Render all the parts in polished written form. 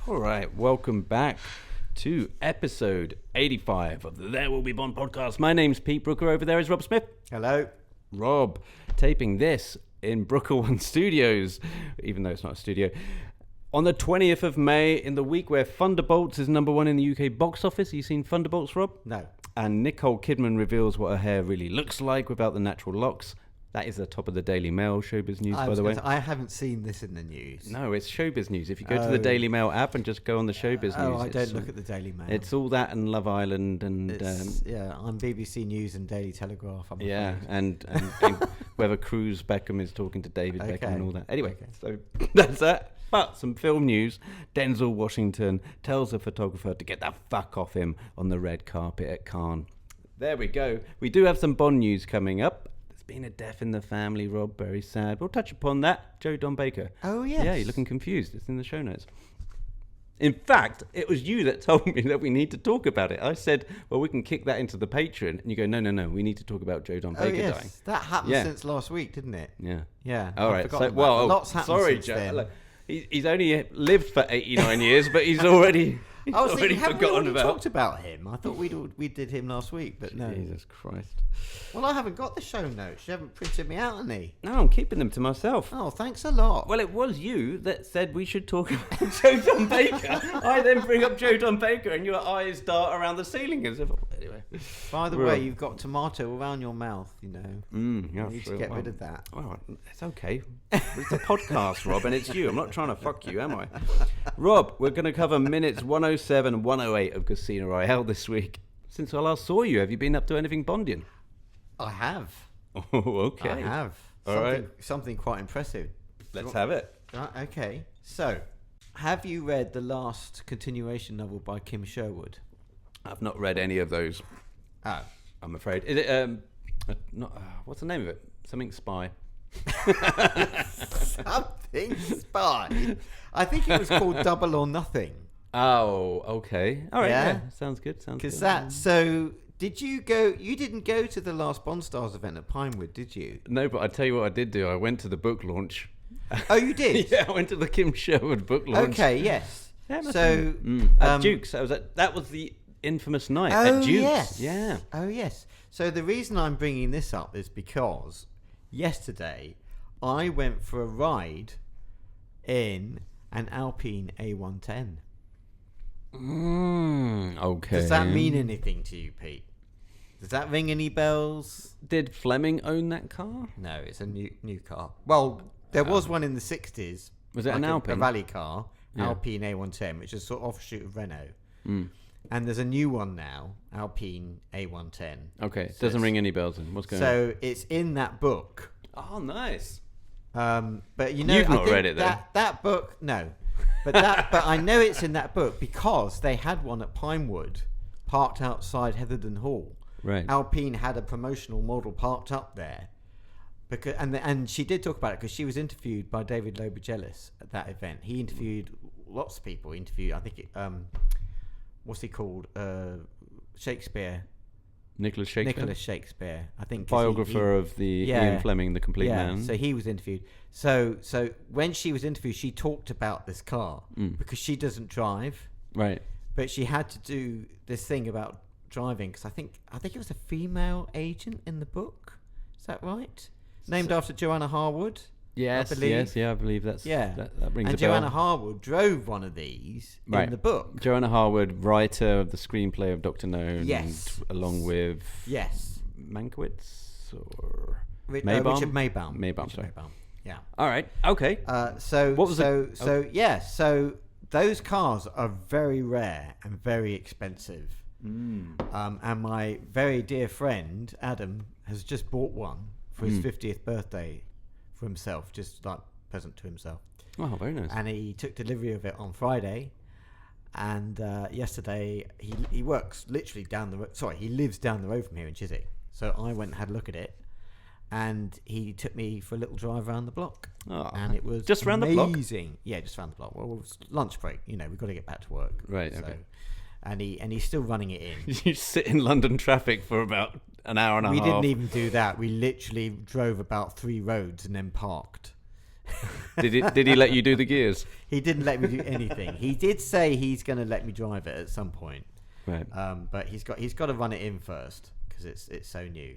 All right, welcome back to episode 85 of the There Will Be Bond podcast. My name's Pete Brooker. Over there is Rob Smith. Hello. Rob, taping this in Brooker One Studios, even though it's not a studio, on the 20th of May, in the week where Thunderbolts is number one in the UK box office. Have you seen Thunderbolts, Rob? No. And Nicole Kidman reveals what her hair really looks like without the natural locks. That is the top of the Daily Mail showbiz news, by the way. I haven't seen this in the news. No, it's showbiz news. If you go to the Daily Mail app and just go on the showbiz news. I don't look at the Daily Mail. It's all that and Love Island and... I'm BBC News and Daily Telegraph, I'm afraid. and whether Cruz Beckham is talking to David Beckham and all that. Anyway, so that's that. But some film news. Denzel Washington tells a photographer to get the fuck off him on the red carpet at Cannes. There we go. We do have some Bond news coming up. Been a death in the family, Rob. Very sad. We'll touch upon that. Joe Don Baker. Oh, yes. Yeah, you're looking confused. It's in the show notes. In fact, it was you that told me that we need to talk about it. I said, well, we can kick that into the Patreon. And you go, no. We need to talk about Joe Don Baker dying. That happened since last week, didn't it? Yeah. Yeah. All right. So, lots happened since Joe. then. Look, he's only lived for 89 years, but he's already... I was thinking, forgotten have we already about. talked about him? I thought we did him last week, but no. Jesus Christ. Well, I haven't got the show notes. You haven't printed me out any. No, I'm keeping them to myself. Oh, thanks a lot. Well, it was you that said we should talk about Joe Don Baker. I then bring up Joe Don Baker and your eyes dart around the ceiling as if... Anyway. By the way, you've got tomato around your mouth, you know. Yeah, you need to get rid of that. Well, it's okay. It's a podcast, Rob, and it's you. I'm not trying to fuck you, am I? Rob, we're going to cover minutes 107 and 108 of Casino Royale this week. Since I last saw you, have you been up to anything Bondian? I have. Oh, okay. I have. All right. Something quite impressive. Let's have it. Okay. So, have you read the last continuation novel by Kim Sherwood? I've not read any of those. Oh. I'm afraid. Is it, what's the name of it? Something Spy. Something Spy. I think it was called Double or Nothing. Oh, okay. All right. Yeah. Sounds good. Because so... Did you go? You didn't go to the last Bond Stars event at Pinewood, did you? No, but I tell you what I did do. I went to the book launch. Oh, you did? Yeah, I went to the Kim Sherwood book launch. Okay, yes. Yeah, so at Duke's, that was the infamous night at Duke's. Yes. Yeah. Oh, yes. So the reason I'm bringing this up is because yesterday I went for a ride in an Alpine A110. Okay. Does that mean anything to you, Pete? Does that ring any bells? Did Fleming own that car? No, it's a new car. Well, there was one in the 60s. Was it an Alpine? A rally car, Alpine A110, which is sort of offshoot of Renault. And there's a new one now, Alpine A110. Okay, doesn't ring any bells then. What's going on? So it's in that book. Oh, nice. But you know, You've not read it then. That book, no. But I know it's in that book because they had one at Pinewood, parked outside Heatherden Hall. Right. Alpine had a promotional model parked up there, because and she did talk about it because she was interviewed by David Lobergelis at that event. He interviewed lots of people. I think what's he called? Shakespeare. Nicholas Shakespeare. I think biographer of the Ian Fleming, the complete man. So he was interviewed. So when she was interviewed, she talked about this car because she doesn't drive. Right. But she had to do this thing about driving because I think it was a female agent in the book. Is that right? Named after Joanna Harwood. Yes, I believe that's that rings a bell. Joanna Harwood drove one of these in the book. Joanna Harwood, writer of the screenplay of Dr. No, yes, and along with Mankiewicz or Maybaum? Richard Maybaum. Sorry. Maybaum. Yeah. All right. Okay. So those cars are very rare and very expensive. And my very dear friend Adam has just bought one for his 50th birthday for himself, just like present to himself. Oh, very nice. And he took delivery of it on Friday, and yesterday he works literally down the road. Sorry, he lives down the road from here in Chiswick. So I went and had a look at it, and he took me for a little drive around the block. Oh, and it was just around the block? Amazing. Yeah, just around the block. Well, it was lunch break. You know, we've got to get back to work. Right. So, okay. And he's still running it in. You sit in London traffic for about an hour and a half. We didn't even do that. We literally drove about 3 roads and then parked. Did he let you do the gears? He didn't let me do anything. He did say he's going to let me drive it at some point. Right. But he's got to run it in first because it's so new.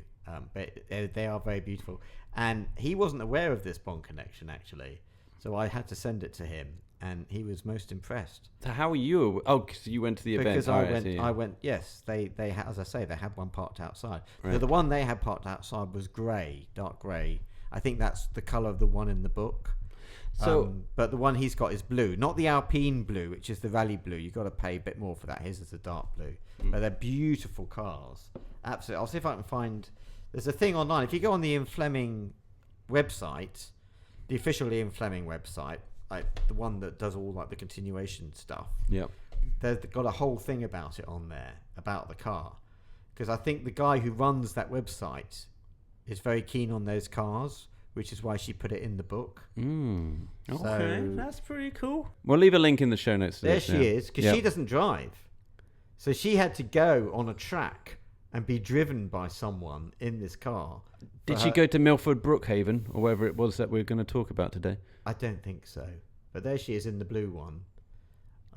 But they are very beautiful. And he wasn't aware of this Bond connection actually, so I had to send it to him, and he was most impressed. So how are you? Oh, because you went to the event. Because I went. Yes, they as I say, they had one parked outside. Right. So the one they had parked outside was grey, dark grey. I think that's the colour of the one in the book. So, but the one he's got is blue, not the Alpine blue, which is the Rally blue. You've got to pay a bit more for that. His is a dark blue. But they're beautiful cars. Absolutely. I'll see if I can find... There's a thing online. If you go on the Ian Fleming website, the official Ian Fleming website, like the one that does all like the continuation stuff, they've got a whole thing about it on there, about the car. Because I think the guy who runs that website is very keen on those cars, which is why she put it in the book. Okay, So, that's pretty cool. We'll leave a link in the show notes. There she is, because she doesn't drive. So she had to go on a track and be driven by someone in this car. Did she go to Milford Brookhaven, or wherever it was that we're going to talk about today? I don't think so. But there she is in the blue one.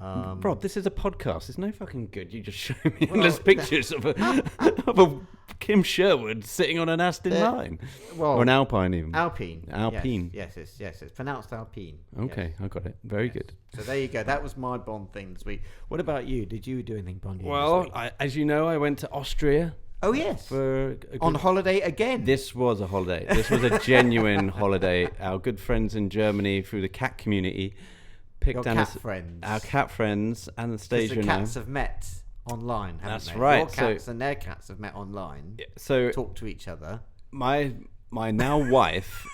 Rob, this is a podcast. It's no fucking good. You just show me endless pictures of a Kim Sherwood sitting on an Aston Martin. Well, or an Alpine even. Alpine. Alpine. Yes, it's pronounced Alpine. Okay, yes. I got it. Very good. So there you go. That was my Bond thing this week. What about you? Did you do anything Bondian Well, this week? as you know, I went to Austria. Oh, yes. On holiday again. This was a holiday. This was a genuine holiday. Our good friends in Germany through the cat community picked Your down cat friends. Our cat friends, Anastasia. The cats have met online, haven't That's they? right. Your cats and their cats have met online. So talk to each other. My now wife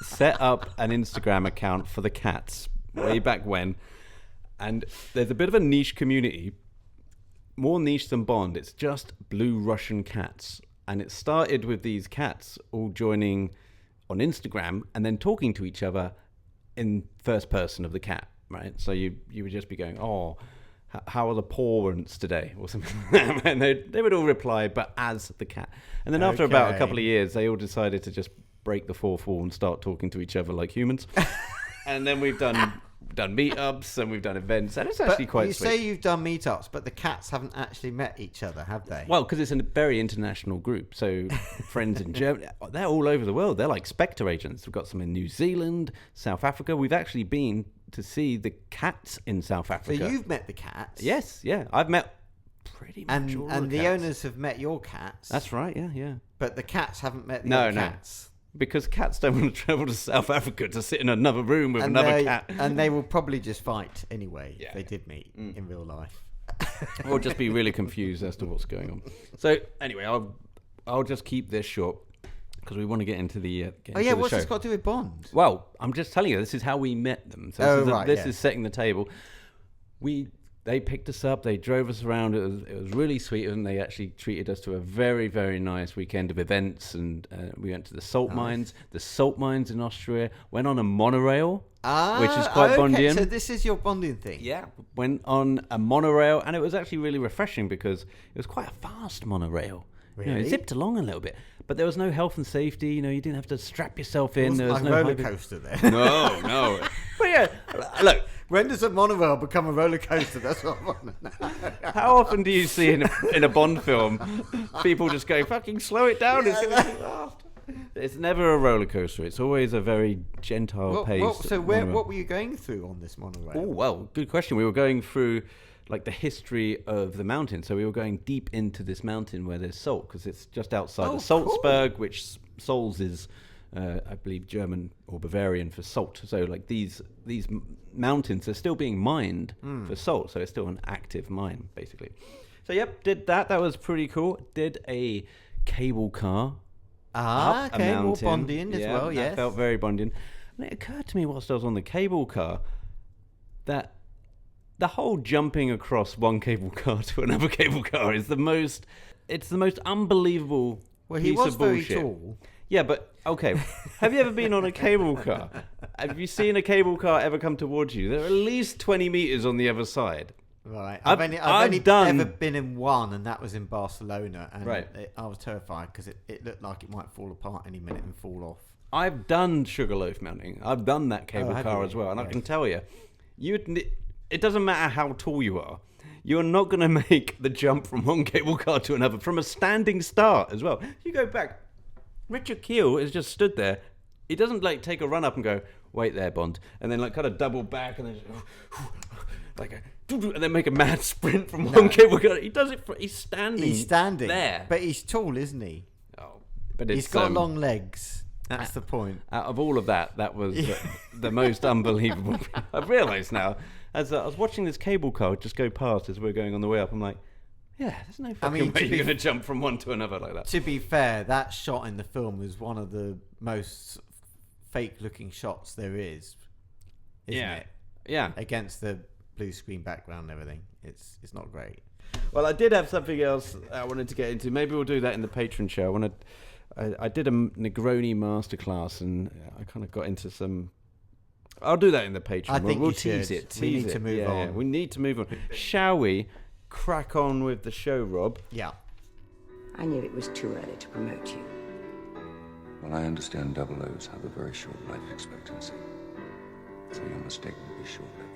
set up an Instagram account for the cats way back when, and there's a bit of a niche community, more niche than Bond. It's just blue Russian cats, and it started with these cats all joining on Instagram and then talking to each other in first person of the cat. Right, so you would just be going, oh, how are the parents today, or something, and they would all reply, but as the cat. And then after about a couple of years, they all decided to just break the fourth wall and start talking to each other like humans. And then we've done meetups and we've done events, and it's actually quite sweet. You say you've done meetups, but the cats haven't actually met each other, have they? Well, because it's a very international group. So friends in Germany, they're all over the world. They're like Spectre agents. We've got some in New Zealand, South Africa. We've actually been to see the cats in South Africa. So you've met the cats? Yes, yeah. I've met pretty much all and the the cats. owners have met your cats. That's right, yeah. But the cats haven't met the other cats. Because cats don't want to travel to South Africa to sit in another room with another cat. And they will probably just fight anyway if they did meet in real life. Or just be really confused as to what's going on. So anyway, I'll just keep this short because we want to get into the what's show. this got to do with Bond? Well, I'm just telling you, this is how we met them. So this is setting the table. They picked us up. They drove us around. It was really sweet, and they actually treated us to a very, very nice weekend of events. And we went to the salt mines. The salt mines in Austria. Went on a monorail, which is quite Bondian. So this is your Bondian thing. Yeah, went on a monorail, and it was actually really refreshing because it was quite a fast monorail. Really? It zipped along a little bit, but there was no health and safety. You didn't have to strap yourself in. There was no roller coaster there. No. But yeah, look. When does a monorail become a roller coaster? That's what I want to know. How often do you see in a Bond film people just go, fucking slow it down, it's going to be fast. It's never a roller coaster. It's always a very gentle pace. So what were you going through on this monorail? Oh, well, good question. We were going through like the history of the mountain. So we were going deep into this mountain where there's salt, because it's just outside of Salzburg, which Sols is, I believe, German or Bavarian for salt. So like these mountains are still being mined for salt. So it's still an active mine, basically. So yep, did that. That was pretty cool. Did a cable car. Up a mountain. More Bondian as well, yes. That felt very Bondian. And it occurred to me whilst I was on the cable car that the whole jumping across one cable car to another cable car is the most unbelievable piece of bullshit. Very tall. Yeah, but, okay. Have you ever been on a cable car? Have you seen a cable car ever come towards you? There are at least 20 meters on the other side. Right. I've only ever been in one, and that was in Barcelona. And I was terrified because it looked like it might fall apart any minute and fall off. I've done Sugarloaf Mountain. I've done that cable car as well, and I can tell you, it doesn't matter how tall you are. You're not going to make the jump from one cable car to another from a standing start as well. You go back. Richard Keel has just stood there. He doesn't like take a run up and go, wait there, Bond, and then like kind of double back and then and then make a mad sprint from one cable car. He does it. He's standing there, but he's tall, isn't he? Oh, but he's got long legs. That's the point. Out of all of that was the most unbelievable. I've realised now, as I was watching this cable car just go past as we're going on the way up, I'm like, yeah, there's no fucking way you're going to jump from one to another like that. To be fair, that shot in the film is one of the most fake-looking shots there is, isn't it? Yeah. Against the blue screen background and everything. It's not great. Well, I did have something else I wanted to get into. Maybe we'll do that in the Patreon show. I did a Negroni masterclass, and I kind of got into some... I'll do that in the Patreon. I think we'll you tease should. it. We need to move on. Yeah, we need to move on. Shall we crack on with the show, Rob? Yeah. I knew it was too early to promote you. Well, I understand double O's have a very short life expectancy. So your mistake will be short-lived.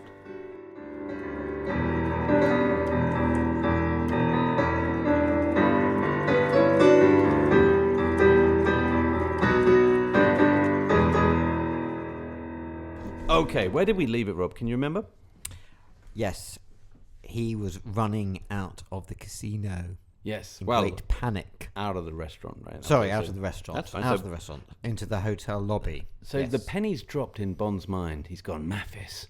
Okay, where did we leave it, Rob? Can you remember? Yes. He was running out of the casino. Yes. In great panic. Out of the restaurant, right? Sorry, out of the restaurant. That's fine. Out of the restaurant. Into the hotel lobby. So the penny's dropped in Bond's mind. He's gone, Mathis.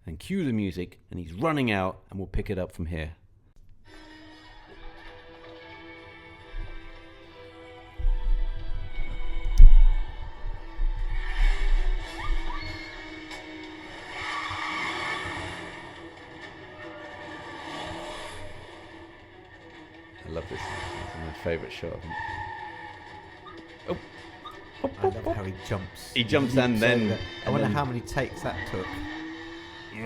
And cue the music, and he's running out, and we'll pick it up from here. I love this. It's my favourite shot of him. Oh. I love how he jumps. He jumps and then... I wonder how many takes that took. He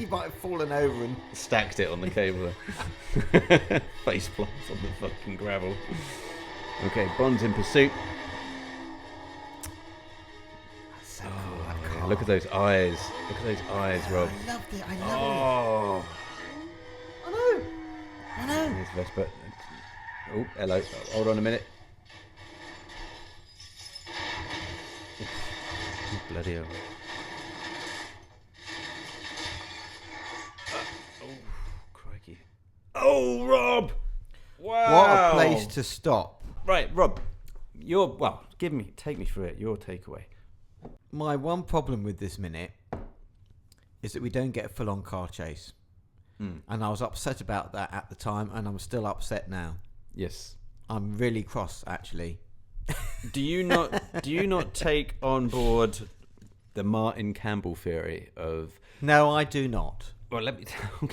might have fallen over and... Stacked it on the cable. Face plants on the fucking gravel. Okay, Bond's in pursuit. So cool, look at those eyes. Look at those eyes, Rob. I loved it. I love it. I know. There's Vespa. Oh, hello. Hold on a minute. Bloody hell. Oh, crikey. Oh, Rob! Wow! What a place to stop. Right, Rob. Take me through it. Your takeaway. My one problem with this minute is that we don't get a full-on car chase. And I was upset about that at the time, and I'm still upset now. Yes. I'm really cross, actually. Do you not take on board the Martin Campbell theory of... No, I do not. Well, let me tell you.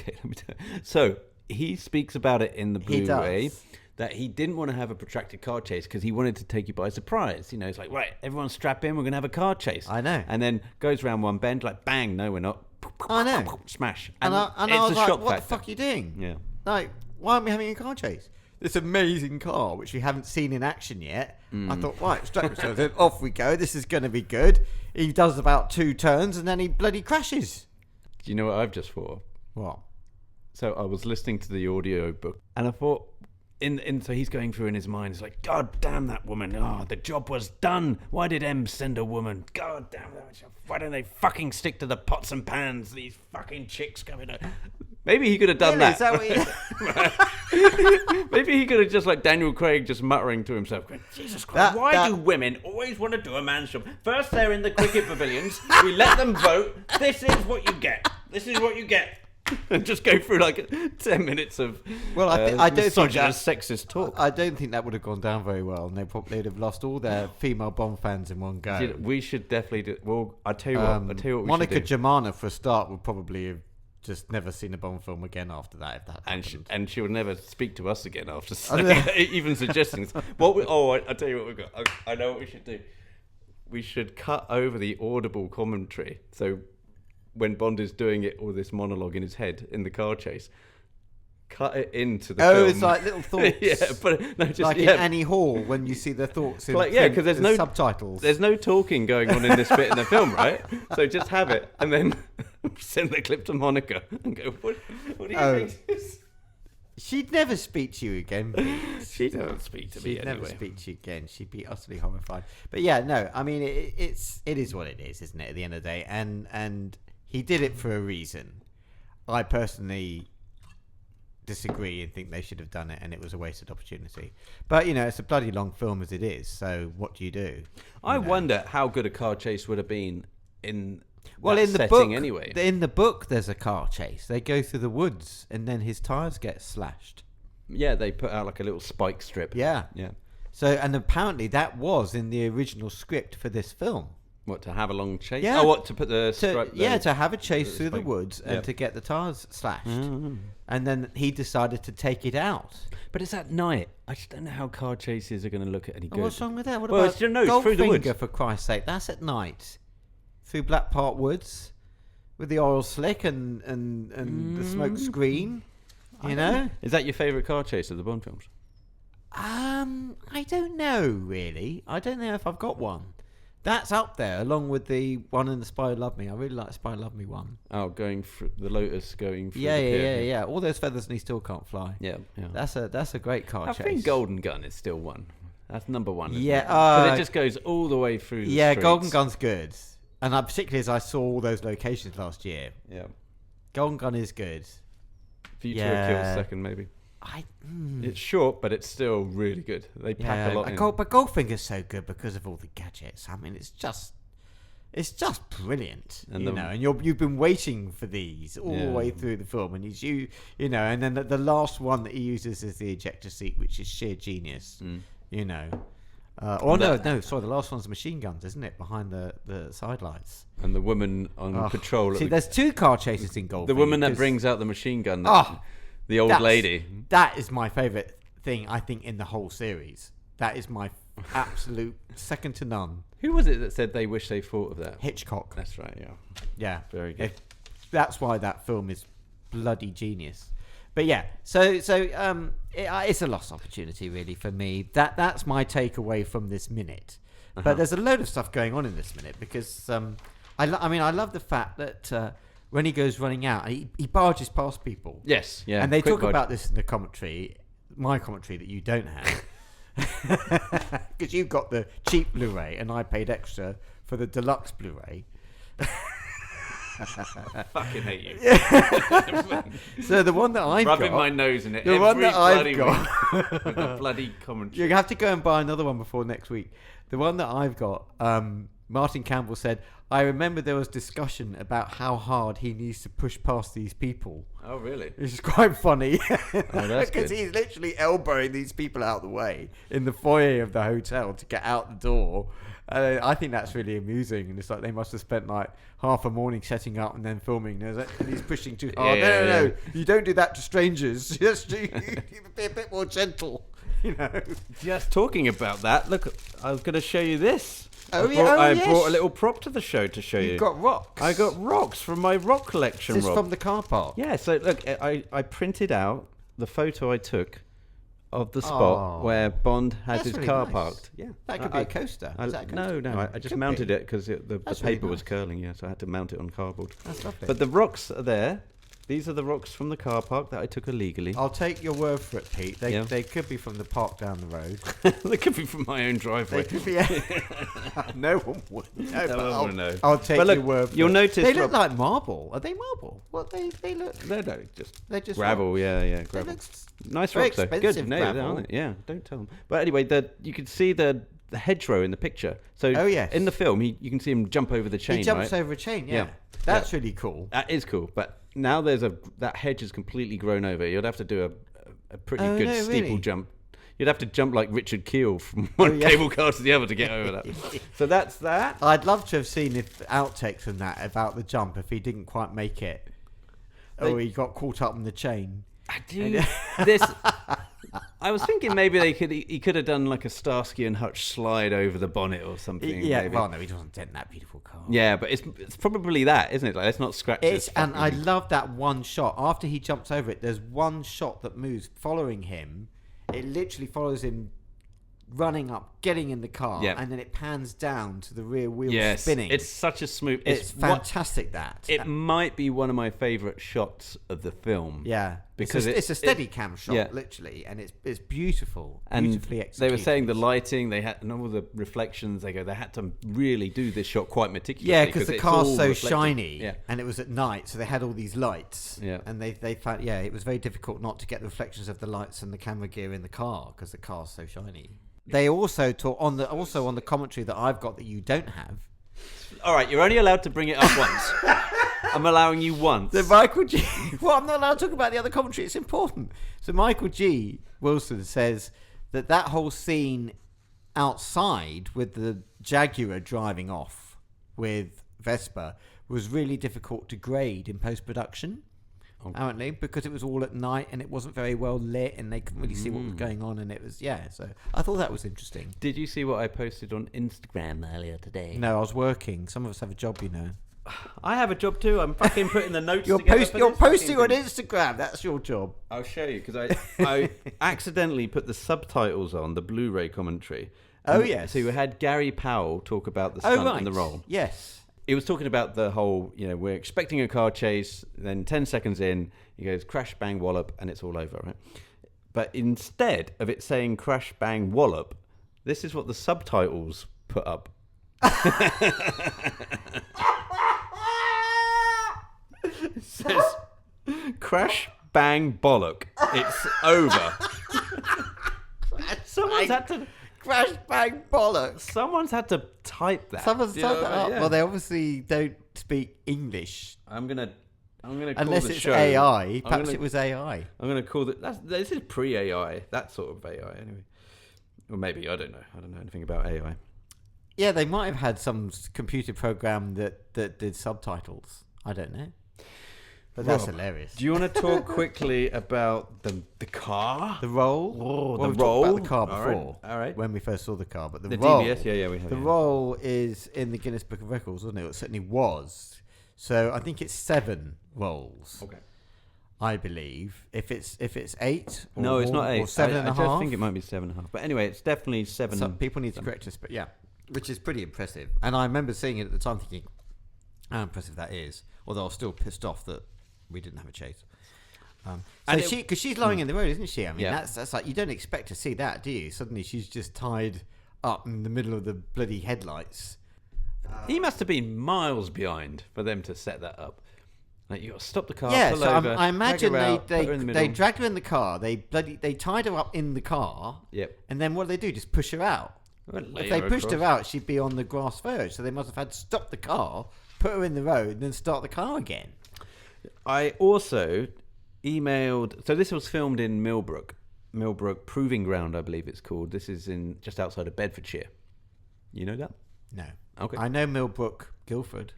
So, he speaks about it in the Blu-ray that he didn't want to have a protracted car chase because he wanted to take you by surprise. You know, it's like, right, everyone strap in, we're going to have a car chase. I know. And then goes around one bend, like, bang, no, we're not. I know. Smash. And I was like, what factor. the fuck are you doing? Yeah. Like, why aren't we having a car chase? This amazing car, which we haven't seen in action yet. I thought, right, strap yourself in, off we go. This is going to be good. He does about 2 turns and then he bloody crashes. Do you know what I've just thought of? What? So I was listening to the audio book and I thought, so he's going through in his mind, it's like, God damn that woman. Oh, the job was done. Why did M send a woman? God damn that. Why don't they fucking stick to the pots and pans? These fucking chicks coming out. Maybe he could have done Really? that. Maybe he could have just like Daniel Craig just muttering to himself, going, Jesus Christ, why do women always want to do a man's job? First they're in the cricket pavilions, we let them vote, this is what you get. This is what you get. And just go through like 10 minutes of I don't think sexist talk. I don't think that would have gone down very well, and they'd have lost all their female Bond fans in one go. We should definitely do. Well, I tell you what. We Monica should do. Germana, for a start, would probably have just never seen a Bond film again after that. If that happened. And she would never speak to us again after even suggesting this. I tell you what we've got. I know what we should do. We should cut over the audible commentary. So when Bond is doing it, all this monologue in his head in the car chase, cut it into the film. It's like little thoughts. Yeah, but no, just like in Annie Hall when you see the thoughts in like, yeah, because there's no subtitles. There's no talking going on in this bit in the film, right? So just have it and then send the clip to Monica and go, what do you think this? She'd never speak to you again, please. She doesn't speak to me She'd anyway. never speak to you again. She'd be utterly horrified. But yeah, no, I mean, it is what it is, isn't it, at the end of the day? And he did it for a reason. I personally disagree and think they should have done it, and it was a wasted opportunity. But, it's a bloody long film as it is, so what do you do? I wonder how good a car chase would have been in in the setting book, anyway. In the book, there's a car chase. They go through the woods, and then his tyres get slashed. Yeah, they put out like a little spike strip. Yeah. Yeah. So, and apparently that was in the original script for this film. What, to have a long chase? Yeah. Oh, what, to put the stripe... to have a chase through the woods and Yep. to get the tyres slashed. Mm. And then he decided to take it out. But it's at night. I just don't know how car chases are going to look at any good. What's wrong with that? What Well, about it's through the woods. Goldfinger, for Christ's sake? That's at night. Through Black Park Woods with the oil slick and the smoke screen. You know? Is that your favourite car chase of the Bond films? I don't know, really. I don't know if I've got one. That's up there, along with the one in The Spy Who Loved Me. I really like The Spy Who Loved Me one. Oh, going through the Lotus, going through Yeah. the pier. All those feathers and he still can't fly. Yeah. That's a great car I chase. think Golden Gun is still one. That's number one. Isn't Yeah, it? 'Cause it just goes all the way through the streets. Golden Gun's good. And particularly as I saw all those locations last year. Yeah. Golden Gun is good. Futura Kills second, maybe. It's short, but it's still really good. They pack a lot in. But Goldfinger's so good because of all the gadgets. I mean, it's just brilliant. And and you've been waiting for these all the way through the film, and and then the last one that he uses is the ejector seat, which is sheer genius. The last one's the machine guns, isn't it, behind the sidelights? And the woman on patrol. See, there's two car chases in Goldfinger. The woman that brings out the machine gun. The old lady. That is my favourite thing, I think, in the whole series. That is my absolute second to none. Who was it that said they wish they thought of that? Hitchcock. That's right, yeah. Yeah. Very good. That's why that film is bloody genius. But yeah, so it's a lost opportunity, really, for me. That's my takeaway from this minute. But there's a load of stuff going on in this minute because I love the fact that when he goes running out, he barges past people. Yes, yeah. And they talk about this in the commentary, my commentary that you don't have. Because you've got the cheap Blu-ray and I paid extra for the deluxe Blu-ray. I fucking hate you. So the one that I've got... Rubbing my nose in it the every one that bloody I've got... week with the bloody commentary. You have to go and buy another one before next week. The one that I've got, Martin Campbell said, I remember there was discussion about how hard he needs to push past these people. Oh, really? Which is quite funny. That's Because he's literally elbowing these people out of the way in the foyer of the hotel to get out the door. I think that's really amusing. And it's like they must have spent like half a morning setting up and then filming. And he's pushing too hard. No. You don't do that to strangers. Just you be a bit more gentle. Just talking about that, look, I was going to show you this. I brought a little prop to the show to show you. You've got rocks. I got rocks from my rock collection, This is Rob. from the car park. Yeah, so look, I printed out the photo I took of the spot where Bond has his really car nice. parked. Yeah, That could be a coaster. Is that a coaster? No, I just Could mounted be. it because the That's paper really was nice. curling, so I had to mount it on cardboard. That's lovely. But the rocks are there. These are the rocks from the car park that I took illegally. I'll take your word for it, Pete. They could be from the park down the road. They could be from my own driveway. They could be. No one would. No, No but one would know. I'll take But look, your word for you'll it. notice, They look Rob- like marble. Are they marble? What they look? No, They're just gravel. rock. Yeah, They gravel. look Nice very rocks though. expensive Good. No, gravel. aren't they? Yeah, don't tell them. But anyway, you can see the hedgerow in the picture. So Oh, yes. in the film, you can see him jump over the chain. He jumps right? over a chain. Yeah, Yeah. that's really cool. That is cool, but now that hedge is completely grown over. You'd have to do a pretty Oh, good no, steeple really? jump. You'd have to jump like Richard Keel from one cable car to the other to get over that. So that's that. I'd love to have seen outtakes from that about the jump if he didn't quite make it, or he got caught up in the chain. I do this. I was thinking maybe he could have done like a Starsky and Hutch slide over the bonnet or something. Yeah, maybe. well, no, he doesn't dent that beautiful car. Yeah, but it's probably that, isn't it? Like, let's not scratch this. And I love that one shot. After he jumps over it, there's one shot that moves following him. It literally follows him running up, getting in the car, and then it pans down to the rear wheel spinning. It's such a smooth... It's fantastic, It might be one of my favourite shots of the film. Yeah. Because it's a steady cam shot, literally, and it's beautiful, beautifully executed. They were saying the lighting, and all the reflections, they had to really do this shot quite meticulously. Yeah, because the car's so shiny, yeah. and it was at night, so they had all these lights. Yeah. And they found, it was very difficult not to get the reflections of the lights and the camera gear in the car, because the car's so shiny. They also talk on the commentary that I've got that you don't have. All right, you're only allowed to bring it up once. I'm allowing you once. So Michael G. Well, I'm not allowed to talk about the other commentary. It's important. So Michael G. Wilson says that whole scene outside with the Jaguar driving off with Vespa was really difficult to grade in post-production. Apparently, because it was all at night and it wasn't very well lit and they couldn't really see what was going on, and it was so I thought that was interesting. Did you see what I posted on Instagram earlier today? No, I was working. Some of us have a job, you know. I have a job too. I'm fucking putting the notes You're together. You're posting on Instagram. That's your job. I'll show you, because I accidentally put the subtitles on the Blu-ray commentary. Oh yes. So we had Gary Powell talk about the stunt and the role. Yes. He was talking about the whole, we're expecting a car chase, then 10 seconds in, he goes crash, bang, wallop, and it's all over, right? But instead of it saying crash, bang, wallop, this is what the subtitles put up. It says, crash, bang, bollock, it's over. Someone's had to... Crash, bang, bollocks. Someone's had to type that. Someone's typed that up. Yeah. Well, they obviously don't speak English. I'm gonna call unless the it's show. AI. Perhaps it was AI. I'm gonna call it. This is pre-AI. That sort of AI, anyway. Or maybe I don't know. I don't know anything about AI. Yeah, they might have had some computer program that did subtitles. I don't know. But that's hilarious. Do you want to talk quickly about the car? The role? The role? Talked about the car before. All right. When we first saw the car. But the role, DBS, we have. The role is in the Guinness Book of Records, wasn't it? It certainly was. So I think it's 7 roles. Okay. I believe. If it's 8 or no, it's not 8. Or 7.5. I just think it might be 7.5. But anyway, it's definitely 7. Some people need to correct us, but yeah. Which is pretty impressive. And I remember seeing it at the time thinking how impressive that is. Although I was still pissed off that we didn't have a chase. Because she's lying in the road, isn't she? I mean, that's like, you don't expect to see that, do you? Suddenly she's just tied up in the middle of the bloody headlights. He must have been miles behind for them to set that up. Like, you got to stop the car, pull so over, I imagine they dragged her in the car. They tied her up in the car. Yep. And then what do they do? Just push her out. Well, if they pushed her out, she'd be on the grass verge. So they must have had to stop the car, put her in the road, and then start the car again. I also emailed... So this was filmed in Millbrook Proving Ground, I believe it's called. This is in just outside of Bedfordshire. You know that? No. Okay. I know Millbrook, Guildford.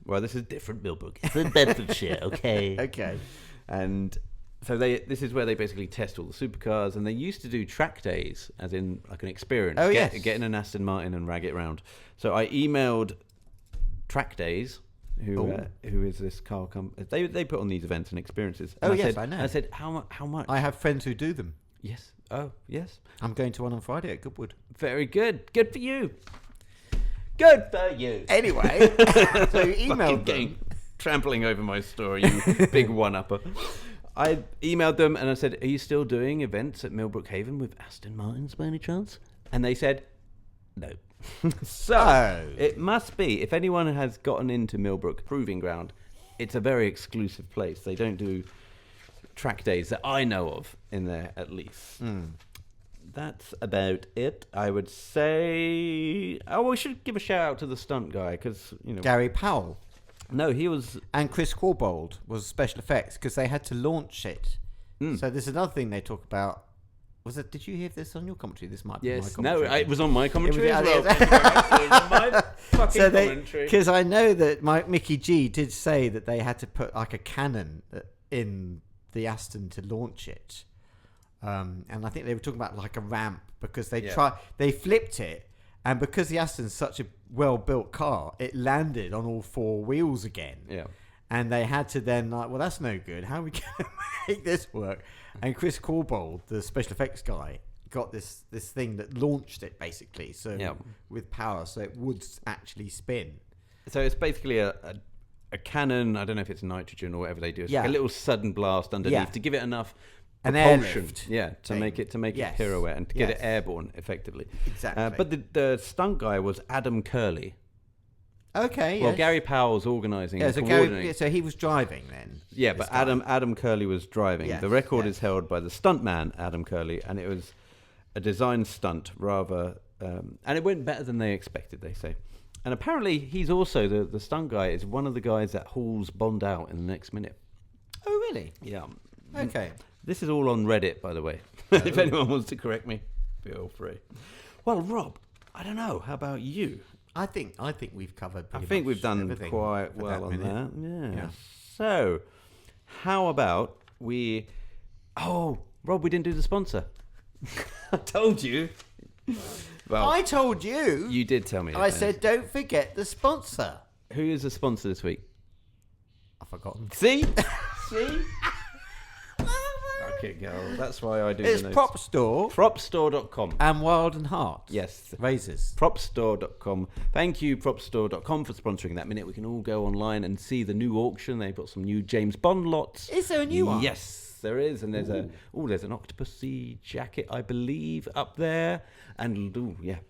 Well, this is different Millbrook. It's in Bedfordshire, okay. Okay. And so this is where they basically test all the supercars, and they used to do track days, as in like an experience. Oh, yes. Get in an Aston Martin and rag it around. So I emailed Track Days, who is this car company. They put on these events and experiences. And I know. I said, how much? I have friends who do them. Yes. Oh, yes. I'm going to one on Friday at Goodwood. Very good. Good for you. Good for you. Anyway, so you emailed them. Trampling over my story, you big one-upper. I emailed them and I said, are you still doing events at Millbrook Haven with Aston Martins by any chance? And they said, no. So it must be, if anyone has gotten into Millbrook Proving Ground, it's a very exclusive place. They don't do track days that I know of in there, at least. That's about it, I would say. Oh, we should give a shout out to the stunt guy, because, Gary Powell. No, he was... And Chris Corbold was special effects, because they had to launch it. So there's another thing they talk about. Did you hear this on your commentary? This might be my commentary. No, it was on my commentary as well. It was my fucking commentary. Because I know that Mickey G did say that they had to put like a cannon in the Aston to launch it. and I think they were talking about like a ramp because they flipped it, and because the Aston's such a well-built car, it landed on all four wheels again. Yeah. And they had to then well, that's no good. How are we going to make this work? And Chris Corbold, the special effects guy, got this thing that launched it basically. So with power, so it would actually spin. So it's basically a cannon. I don't know if it's nitrogen or whatever they do. It's like a little sudden blast underneath to give it enough propulsion. To make it pirouette and to get it airborne effectively. Exactly. But the stunt guy was Adam Curley. Okay. Well, Gary Powell's organising. So he was driving then. Yeah, but Adam Curley was driving. Yes, the record is held by the stuntman Adam Curley, and it was a design stunt rather, and it went better than they expected. They say, and apparently he's also the stunt guy is one of the guys that hauls Bond out in the next minute. Oh, really? Yeah. Okay. This is all on Reddit, by the way. If anyone wants to correct me, feel free. Well, Rob, I don't know. How about you? I think we've covered. I think we've done quite well on that. Yeah. So, how about we? Oh, Rob, we didn't do the sponsor. I told you. Well, I told you. You did tell me. I said, don't forget the sponsor. Who is the sponsor this week? I've forgotten. See. Okay, girl. That's why I do. It's the notes. Prop Store. Propstore.com. And Wild and Heart. Yes. Razors. Propstore.com. Thank you, Propstore.com, for sponsoring that minute. We can all go online and see the new auction. They've got some new James Bond lots. Is there a new one? Yes, there is. And there's there's an Octopussy jacket, I believe, up there. And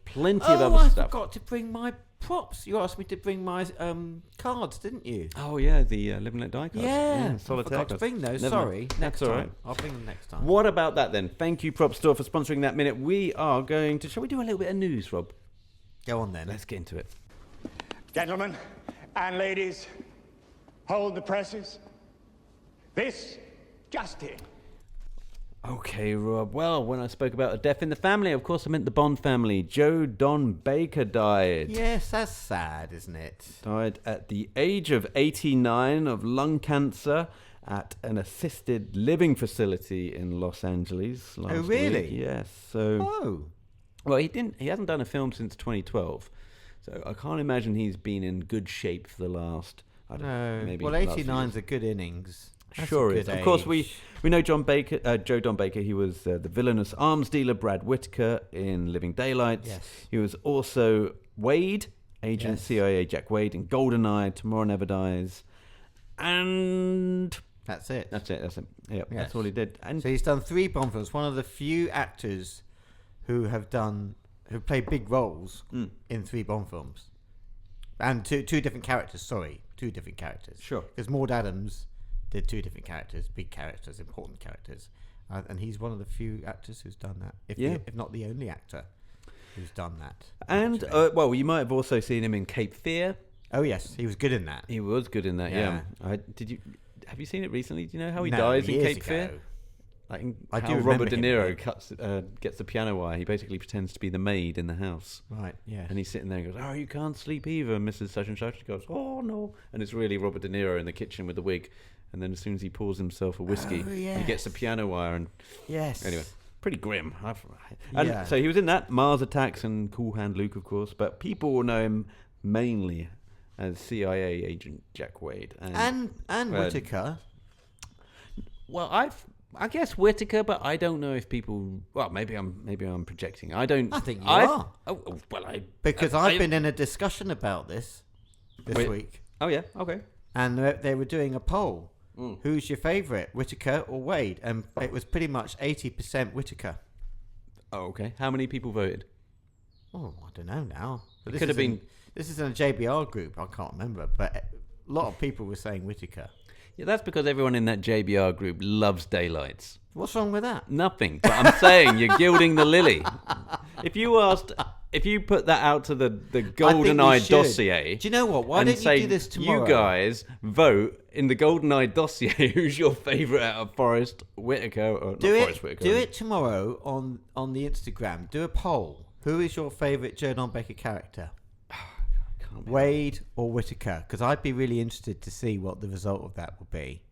plenty of other stuff. I forgot to bring my props. You asked me to bring my cards, didn't you? Oh yeah, the Live and Let Die cards. Yeah, Solitaire I forgot to bring those. Sorry. That's all right. I'll bring them next time. What about that then? Thank you, Prop Store, for sponsoring that minute. We are going to. Shall we do a little bit of news, Rob? Go on then. Let's get into it. Gentlemen and ladies, hold the presses. This just in. Okay, Rob. Well, when I spoke about a death in the family, of course I meant the Bond family. Joe Don Baker died. Yes, that's sad, isn't it? Died at the age of 89 of lung cancer at an assisted living facility in Los Angeles last really? week. Yes. So. Oh. Well, he hasn't done a film since 2012, so I can't imagine he's been in good shape for the last. I don't know. Maybe. Well, 89's a good innings. That's Sure good is. age. Of course, we know Joe Don Baker. He was the villainous arms dealer Brad Whitaker in Living Daylights. Yes. He was also Wade, Agent CIA Jack Wade in GoldenEye, Tomorrow Never Dies, and that's it. That's it. Yeah, that's all he did. And so he's done 3 Bond films. One of the few actors who played big roles in 3 Bond films, and two different characters. Sorry, 2 different characters. Sure. Because Maud Adams did 2 different characters, big characters, important characters, and he's one of the few actors who's done that. If not the only actor who's done that. And well, you might have also seen him in Cape Fear. Oh yes, he was good in that. He was good in that. Yeah. Have you seen it recently? Do you know how he No, dies in years Cape ago. Fear? Like I how do Robert remember De him, Niro gets the piano wire. He basically pretends to be the maid in the house. Right. Yeah. And he's sitting there and goes, "Oh, you can't sleep either, Mrs. Such and Such." He goes, "Oh no!" And it's really Robert De Niro in the kitchen with the wig. And then as soon as he pours himself a whiskey, he gets the piano wire. And yes. Anyway, pretty grim. So he was in that Mars Attacks and Cool Hand Luke, of course. But people will know him mainly as CIA Agent Jack Wade and Whitaker. Well, I guess Whitaker, but I don't know if people. Well, maybe I'm projecting. I don't. I think you are. Oh, well, because I've been in a discussion about this week. Oh yeah, okay. And they were doing a poll. Who's your favourite, Whitaker or Wade? And it was pretty much 80% Whitaker. Oh, okay. How many people voted? Oh, I don't know now. But It could have been. This is in a JBR group. I can't remember, but a lot of people were saying Whitaker. Yeah, that's because everyone in that JBR group loves Daylights. What's wrong with that? Nothing. But I'm saying you're gilding the lily. If you put that out to the GoldenEye dossier, do you know what? Why don't you do this tomorrow? You guys vote in the GoldenEye dossier. Who's your favourite out of Forrest Whitaker or Forrest Whitaker? Do it tomorrow on the Instagram. Do a poll. Who is your favourite Joe Don Baker character? Wade or Whitaker? Because I'd be really interested to see what the result of that will be.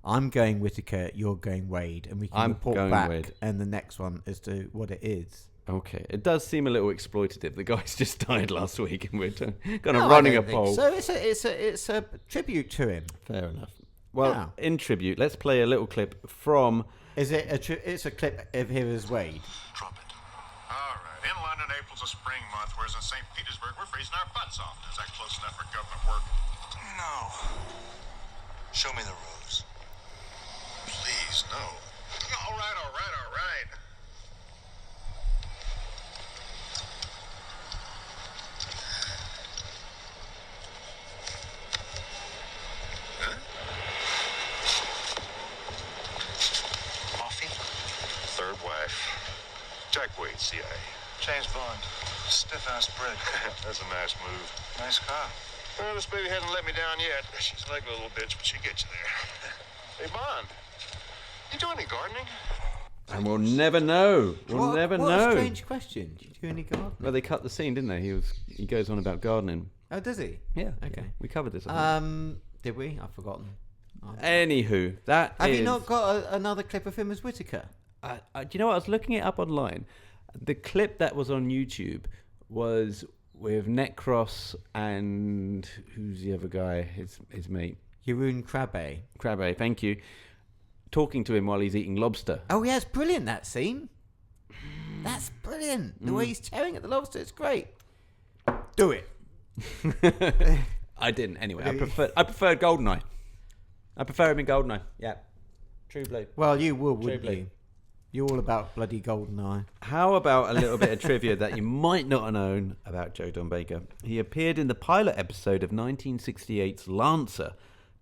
I'm going Whittaker, you're going Wade, and we can report going back Wade. and the next one as to what it is. Okay, it does seem a little exploitative. The guy's just died last week, and we're kind of No, running I a don't think poll. So it's a tribute to him. Fair enough. Well, Yeah. in tribute, let's play a little clip from. Is it it's a clip of him as Wade? Trumpet. All right. In London, April's a spring month, whereas in St. Petersburg, we're freezing our butts off. Is that close enough for government work? No. Show me the rose. Please, no. All right, all right, all right. Huh? Coffee? Third wife. Jack Wade, CIA. James Bond. Stiff-ass bread. That's a nice move. Nice car. Well, this baby hasn't let me down yet. She's like a little bitch, but she gets you there. Hey, Bond, you do any gardening? And we'll never know. We'll never what know. a strange question. Did you do any gardening? Well, they cut the scene, didn't they? He goes on about gardening. Oh, does he? Yeah. Okay. Yeah. We covered this. I think. Did we? I've forgotten. Anywho, that Have is. you not got another clip of him as Whittaker? Do you know what? I was looking it up online. The clip that was on YouTube was with Necros and who's the other guy? His mate. Jeroen Krabbe. Krabbe, thank you. Talking to him while he's eating lobster. Oh, yeah, it's brilliant, that scene. That's brilliant. The way he's tearing at the lobster, it's great. Do it. I didn't anyway. I preferred Goldeneye. I prefer him in Goldeneye. Yeah. True Blue. Well, you will, wouldn't Blue. you? You're all about bloody Goldeneye. How about a little bit of trivia that you might not have known about Joe Don Baker? He appeared in the pilot episode of 1968's Lancer,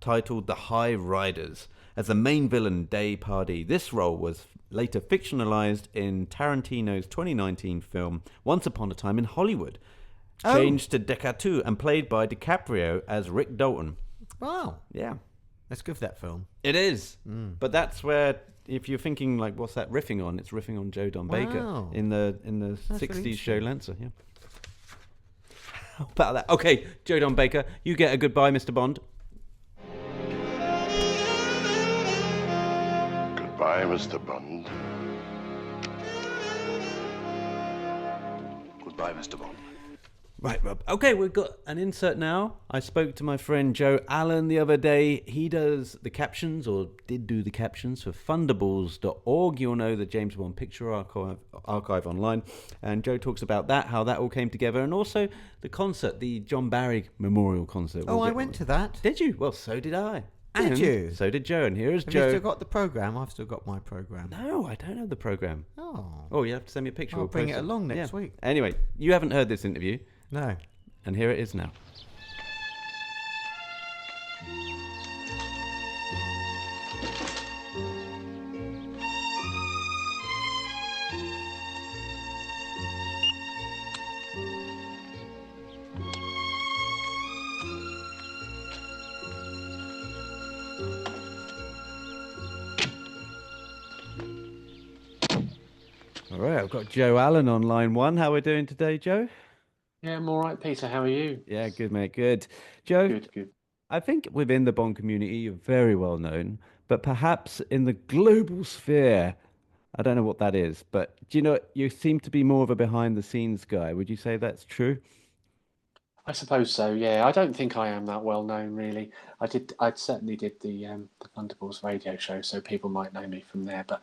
titled The High Riders, as the main villain, Day Pardee. This role was later fictionalized in Tarantino's 2019 film Once Upon a Time in Hollywood, changed to Decatur and played by DiCaprio as Rick Dalton. Wow. Yeah. That's good for that film. It is. But that's where, if you're thinking, like, what's that riffing on? It's riffing on Joe Don Baker Wow. in the That's 60s really show Lancer. Yeah. How about that? Okay, Joe Don Baker, you get a goodbye, Mr. Bond. Goodbye, Mr. Bond. Goodbye, Mr. Bond. Right, Rob. Okay, we've got an insert now. I spoke to my friend Joe Allen the other day. He does the captions, or did do the captions, for Thunderballs.org. You'll know the James Bond Picture Archive online. And Joe talks about that, how that all came together, and also the concert, the John Barry Memorial Concert. Oh, I went to that. Did you? Well, so did I. Did And you? So did Joe. And here is Have Joe. you still got the programme? I've still got my programme. No, I don't have the programme. Oh. Oh, you have to send me a picture. I'll or bring post it along next week. Anyway, you haven't heard this interview, No. and here it is now. All right, I've got Joe Allen on line one. How are we doing today, Joe? Yeah, I'm all right, Peter. How are you? Yeah, good, mate. Good. Joe, Good. I think within the Bond community, you're very well known, but perhaps in the global sphere, I don't know what that is, but do you know, you seem to be more of a behind the scenes guy. Would you say that's true? I suppose so. Yeah, I don't think I am that well known, really. I certainly did the Thunderballs radio show, so people might know me from there. But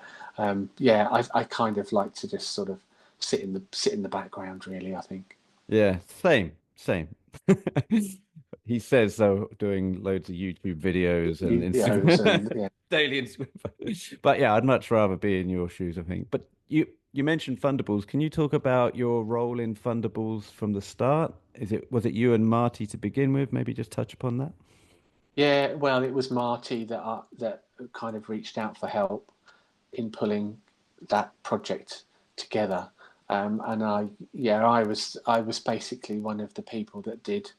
yeah, I kind of like to just sort of sit in the background, really. I think. Yeah, same. He says though, doing loads of YouTube videos and Videos Instagram. and, yeah. Daily Instagram. But yeah, I'd much rather be in your shoes, I think. But you mentioned Thunderballs. Can you talk about your role in Thunderballs from the start? Was it you and Marty to begin with? Maybe just touch upon that. Yeah, well, it was Marty that kind of reached out for help in pulling that project together, and I was basically one of the people that did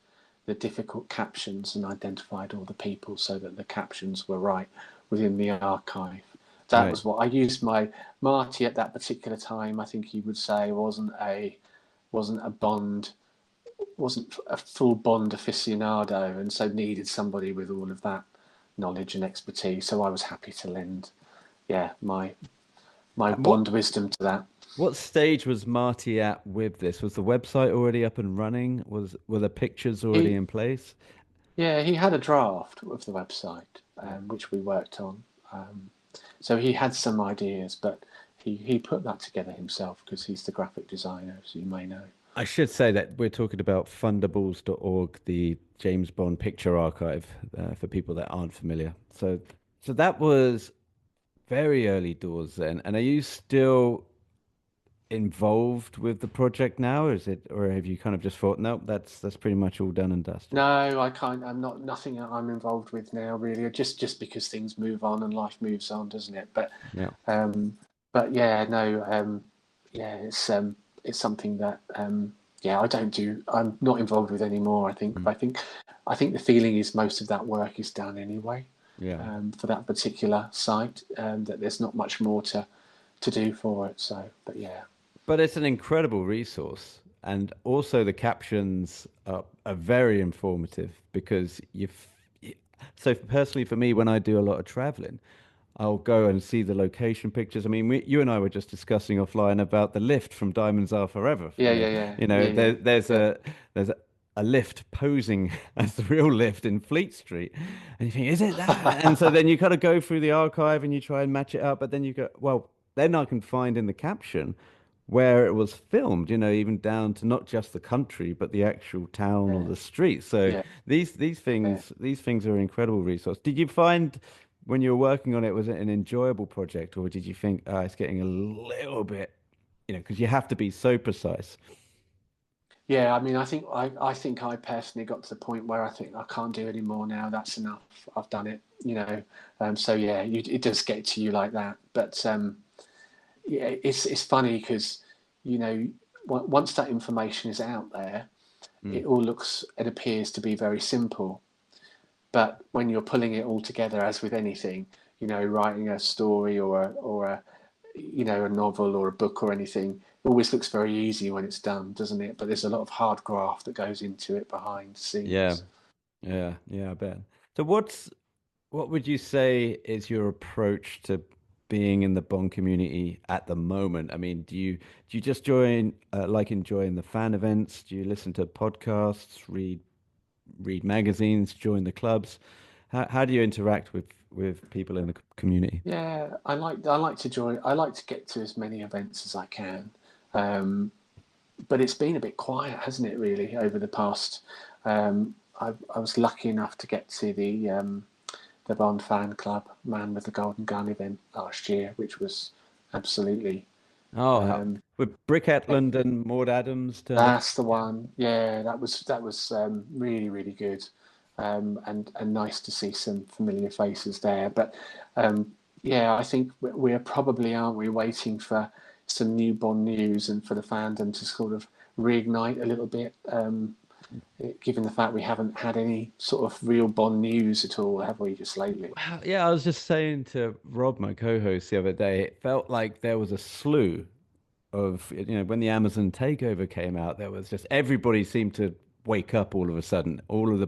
the difficult captions and identified all the people so that the captions were right within the archive. That Right. was what I used. My Marty at that particular time, I think he would say, wasn't a full Bond aficionado, and so needed somebody with all of that knowledge and expertise. So I was happy to lend, my And Bond wisdom to that. what stage was Marty at with this? Was the website already up and running? Were the pictures already in place? Yeah, he had a draft of the website, which we worked on. So he had some ideas, but he put that together himself because he's the graphic designer, as you may know. I should say that we're talking about fundables.org, the James Bond picture archive, for people that aren't familiar. So that was very early doors then. And are you still involved with the project now, or have you kind of just thought, nope, that's pretty much all done and dusted? No, I can't. I'm not. Nothing I'm involved with now, really. Just because things move on and life moves on, doesn't it? But Yeah. but yeah, no. Yeah, it's something that I don't do. I'm not involved with anymore. I think. I think the feeling is most of that work is done anyway. Yeah. For that particular site, that there's not much more to do for it. So, but yeah. But it's an incredible resource. And also the captions are very informative because so personally for me, when I do a lot of traveling, I'll go and see the location pictures. I mean, you and I were just discussing offline about the lift from Diamonds Are Forever. There's a lift posing as the real lift in Fleet Street, and you think, is it that? And so then you kind of go through the archive and you try and match it up, but then you go, well, then I can find in the caption where it was filmed, even down to not just the country, but the actual town or the street. So these things are an incredible resource. Did you find when you were working on it, was it an enjoyable project, or did you think it's getting a little bit, because you have to be so precise? Yeah, I mean, I think I personally got to the point where I think I can't do any more now. That's enough. I've done it, So yeah, it does get to you like that. But yeah, it's funny because once that information is out there, it appears to be very simple. But when you're pulling it all together, as with anything, writing a story or a a novel or a book or anything, it always looks very easy when it's done, doesn't it? But there's a lot of hard graft that goes into it behind the scenes. Yeah, I bet. So what would you say is your approach to being in the Bond community at the moment? I mean, do you just enjoying the fan events? Do you listen to podcasts, read magazines, join the clubs? How do you interact with people in the community? Yeah, I like to join. I like to get to as many events as I can, but it's been a bit quiet, hasn't it? Really, over the past. I was lucky enough to get to the Bond fan club Man with the Golden Gun event last year, which was absolutely. With Brick Etland and Maud Adams. That's the one. Yeah, that was really, really good, and nice to see some familiar faces there. But I think we're probably, aren't we, waiting for some new Bond news and for the fandom to sort of reignite a little bit. Given the fact we haven't had any sort of real Bond news at all, have we, just lately? Yeah, I was just saying to Rob, my co-host, the other day, it felt like there was a slew of, when the Amazon takeover came out, there was just everybody seemed to wake up all of a sudden. All of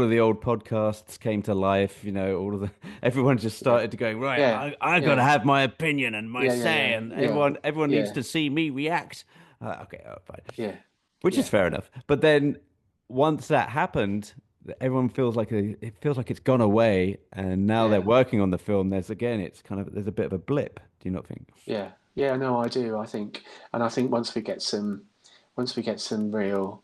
the old podcasts came to life. Everyone just started to go, right. I got to have my opinion and my say, and everyone needs to see me react. Okay, fine. Yeah. Which is fair enough. But then once that happened, everyone feels like it's gone away, and now they're working on the film. There's a bit of a blip. Do you not think? Yeah, no, I do. I think once we get some real,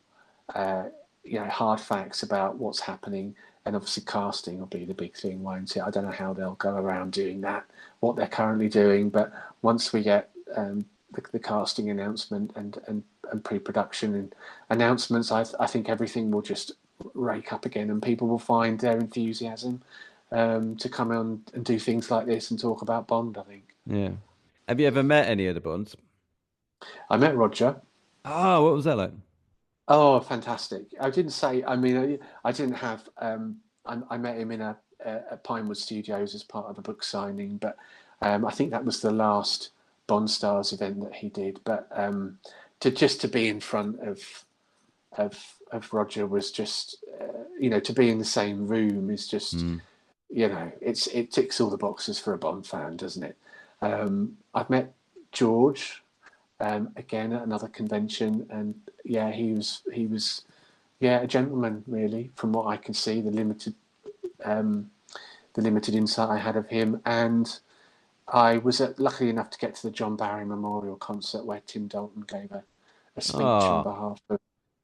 hard facts about what's happening, and obviously casting will be the big thing, won't it? I don't know how they'll go around doing that, what they're currently doing, but once we get the casting announcement and pre-production and announcements, I think everything will just rake up again, and people will find their enthusiasm to come on and do things like this and talk about Bond, I think. Yeah. Have you ever met any of the Bonds? I met Roger. Oh, what was that like? Oh, fantastic. I didn't say, I mean, I didn't have, I met him in at Pinewood Studios as part of a book signing, but I think that was the last Bond Stars event that he did. But to be in front of Roger was just, to be in the same room is just, it ticks all the boxes for a Bond fan, doesn't it? I've met George again at another convention, and yeah, he was a gentleman, really, from what I can see, the limited insight I had of him. And I was lucky enough to get to the John Barry Memorial concert where Tim Dalton gave a speech on behalf of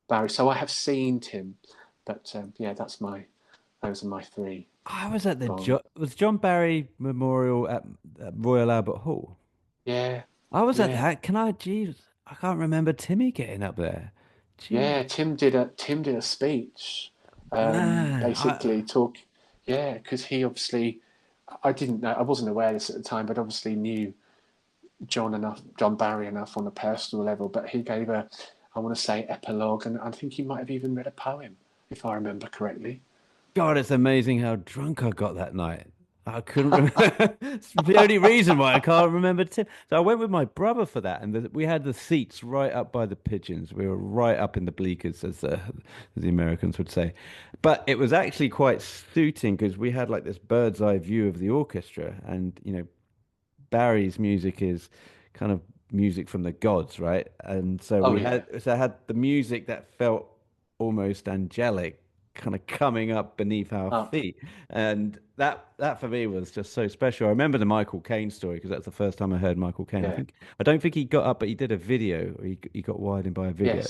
Barry. So I have seen Tim, but those are my three. I was at was John Barry Memorial at Royal Albert Hall. Yeah. I was at that. I can't remember Timmy getting up there. Jeez. Yeah, Tim did a speech, basically because he obviously, I didn't know, I wasn't aware of this at the time, but obviously knew John Barry enough on a personal level. But he gave I want to say, epilogue, and I think he might have even read a poem, if I remember correctly. God, it's amazing how drunk I got that night. I couldn't remember. It's the only reason why I can't remember Tim. So I went with my brother for that, and we had the seats right up by the pigeons. We were right up in the bleakers, as the Americans would say. But it was actually quite suiting because we had like this bird's eye view of the orchestra, and Barry's music is kind of music from the gods, right? And so I had the music that felt almost angelic kind of coming up beneath our feet, and that for me was just so special. I remember the Michael Caine story because that's the first time I heard Michael Caine. I don't think he got up, but he did a video. He got wired in by a video,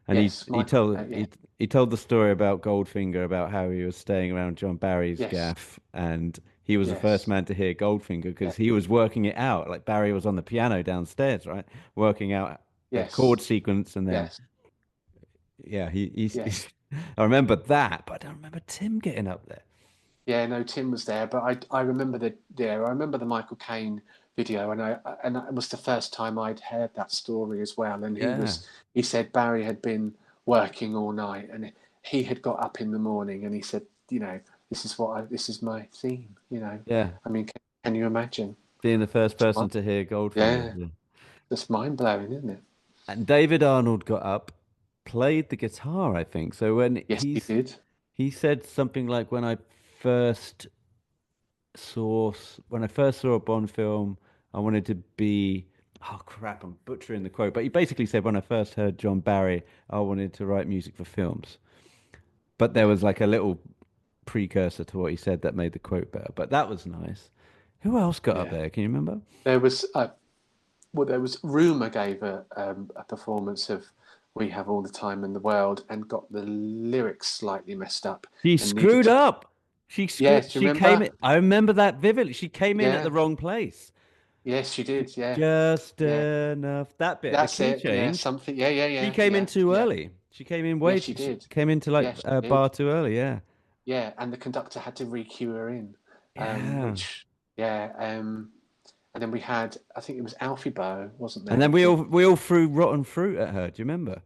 and he told the story about Goldfinger, about how he was staying around John Barry's gaff, and he was the first man to hear Goldfinger because he was working it out. Like Barry was on the piano downstairs, right, working out the chord sequence, and then he's I remember that, but I don't remember Tim getting up there. Yeah, no, Tim was there, but I remember the Michael Caine video, and it was the first time I'd heard that story as well. And he said Barry had been working all night, and he had got up in the morning, and he said, this is my theme, Yeah. I mean, can you imagine being the first person to hear Goldfinger? Yeah. That's mind blowing, isn't it? And David Arnold got up, played the guitar, I think. So when he did, he said something like, when I first saw a Bond film, I wanted to be, oh crap, I'm butchering the quote, but he basically said, when I first heard John Barry, I wanted to write music for films. But there was like a little precursor to what he said that made the quote better. But that was nice. Who else got up there? Can you remember? There was Rumour gave a performance of We Have All the Time in the World and got the lyrics slightly messed up. She screwed up. She came in. I remember that vividly. She came in at the wrong place. Yes, she did. Yeah. Just enough. That bit. That's the key it. change. Yeah, something. Yeah. She came in too early. She came in way. She did. She came into like a bar too early. Yeah. Yeah, and the conductor had to re-cue her in. And then we had, I think it was Alfie Bow, wasn't there? And then we all threw rotten fruit at her. Do you remember?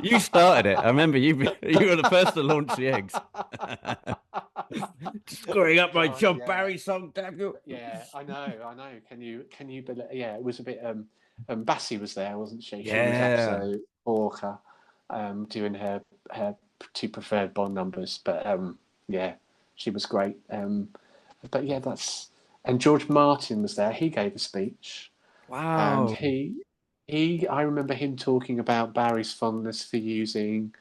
You started it. I remember you were the first to launch the eggs. Screwing up my John Barry song, damn you. Yeah, I know. Can you believe? Yeah, it was a bit. Bassie was there, wasn't she? She was absolute orca, doing her two preferred Bond numbers. But she was great. But yeah, and George Martin was there. He gave a speech. Wow. And I remember him talking about Barry's fondness for using,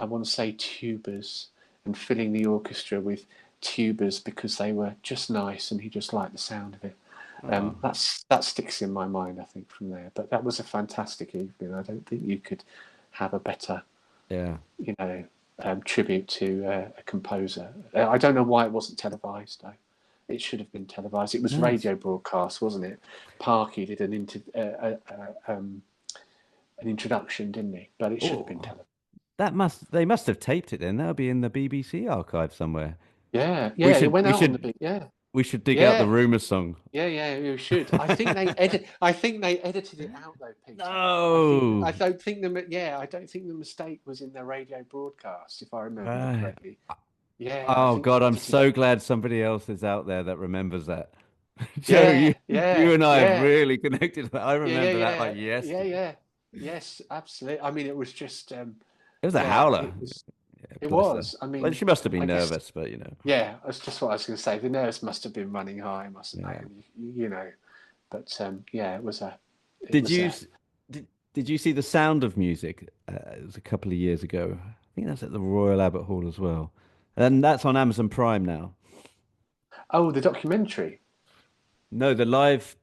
I want to say, tubas and filling the orchestra with tubas because they were just nice and he just liked the sound of it. That sticks in my mind, I think, from there. But that was a fantastic evening. I don't think you could have a better, tribute to a composer. I don't know why it wasn't televised, though. It should have been televised. It was radio broadcast, wasn't it? Parky did an introduction, didn't he? But it should have been televised. They must have taped it then. That'll be in the BBC archive somewhere. Yeah. It went out on the yeah. We should dig out the Rumour song. Yeah, you should. I think they edited it out though, Peter. No. I don't think the mistake was in the radio broadcast, if I remember correctly. Yeah. Oh God, I'm so glad somebody else is out there that remembers that. Joe, you and I have really connected. I remember that like yesterday. Yes, absolutely. I mean, it was just. It was a howler. It bless her. was. I mean, Well, she must have been I guess- nervous, but you know. Yeah, that's just what I was going to say. The nerves must have been running high, mustn't Yeah. they? You know, but yeah, it was a. Did you see The Sound of Music? It was a couple of years ago. I think that's at the Royal Albert Hall as well, and that's on Amazon Prime now. Oh, the documentary. No, the live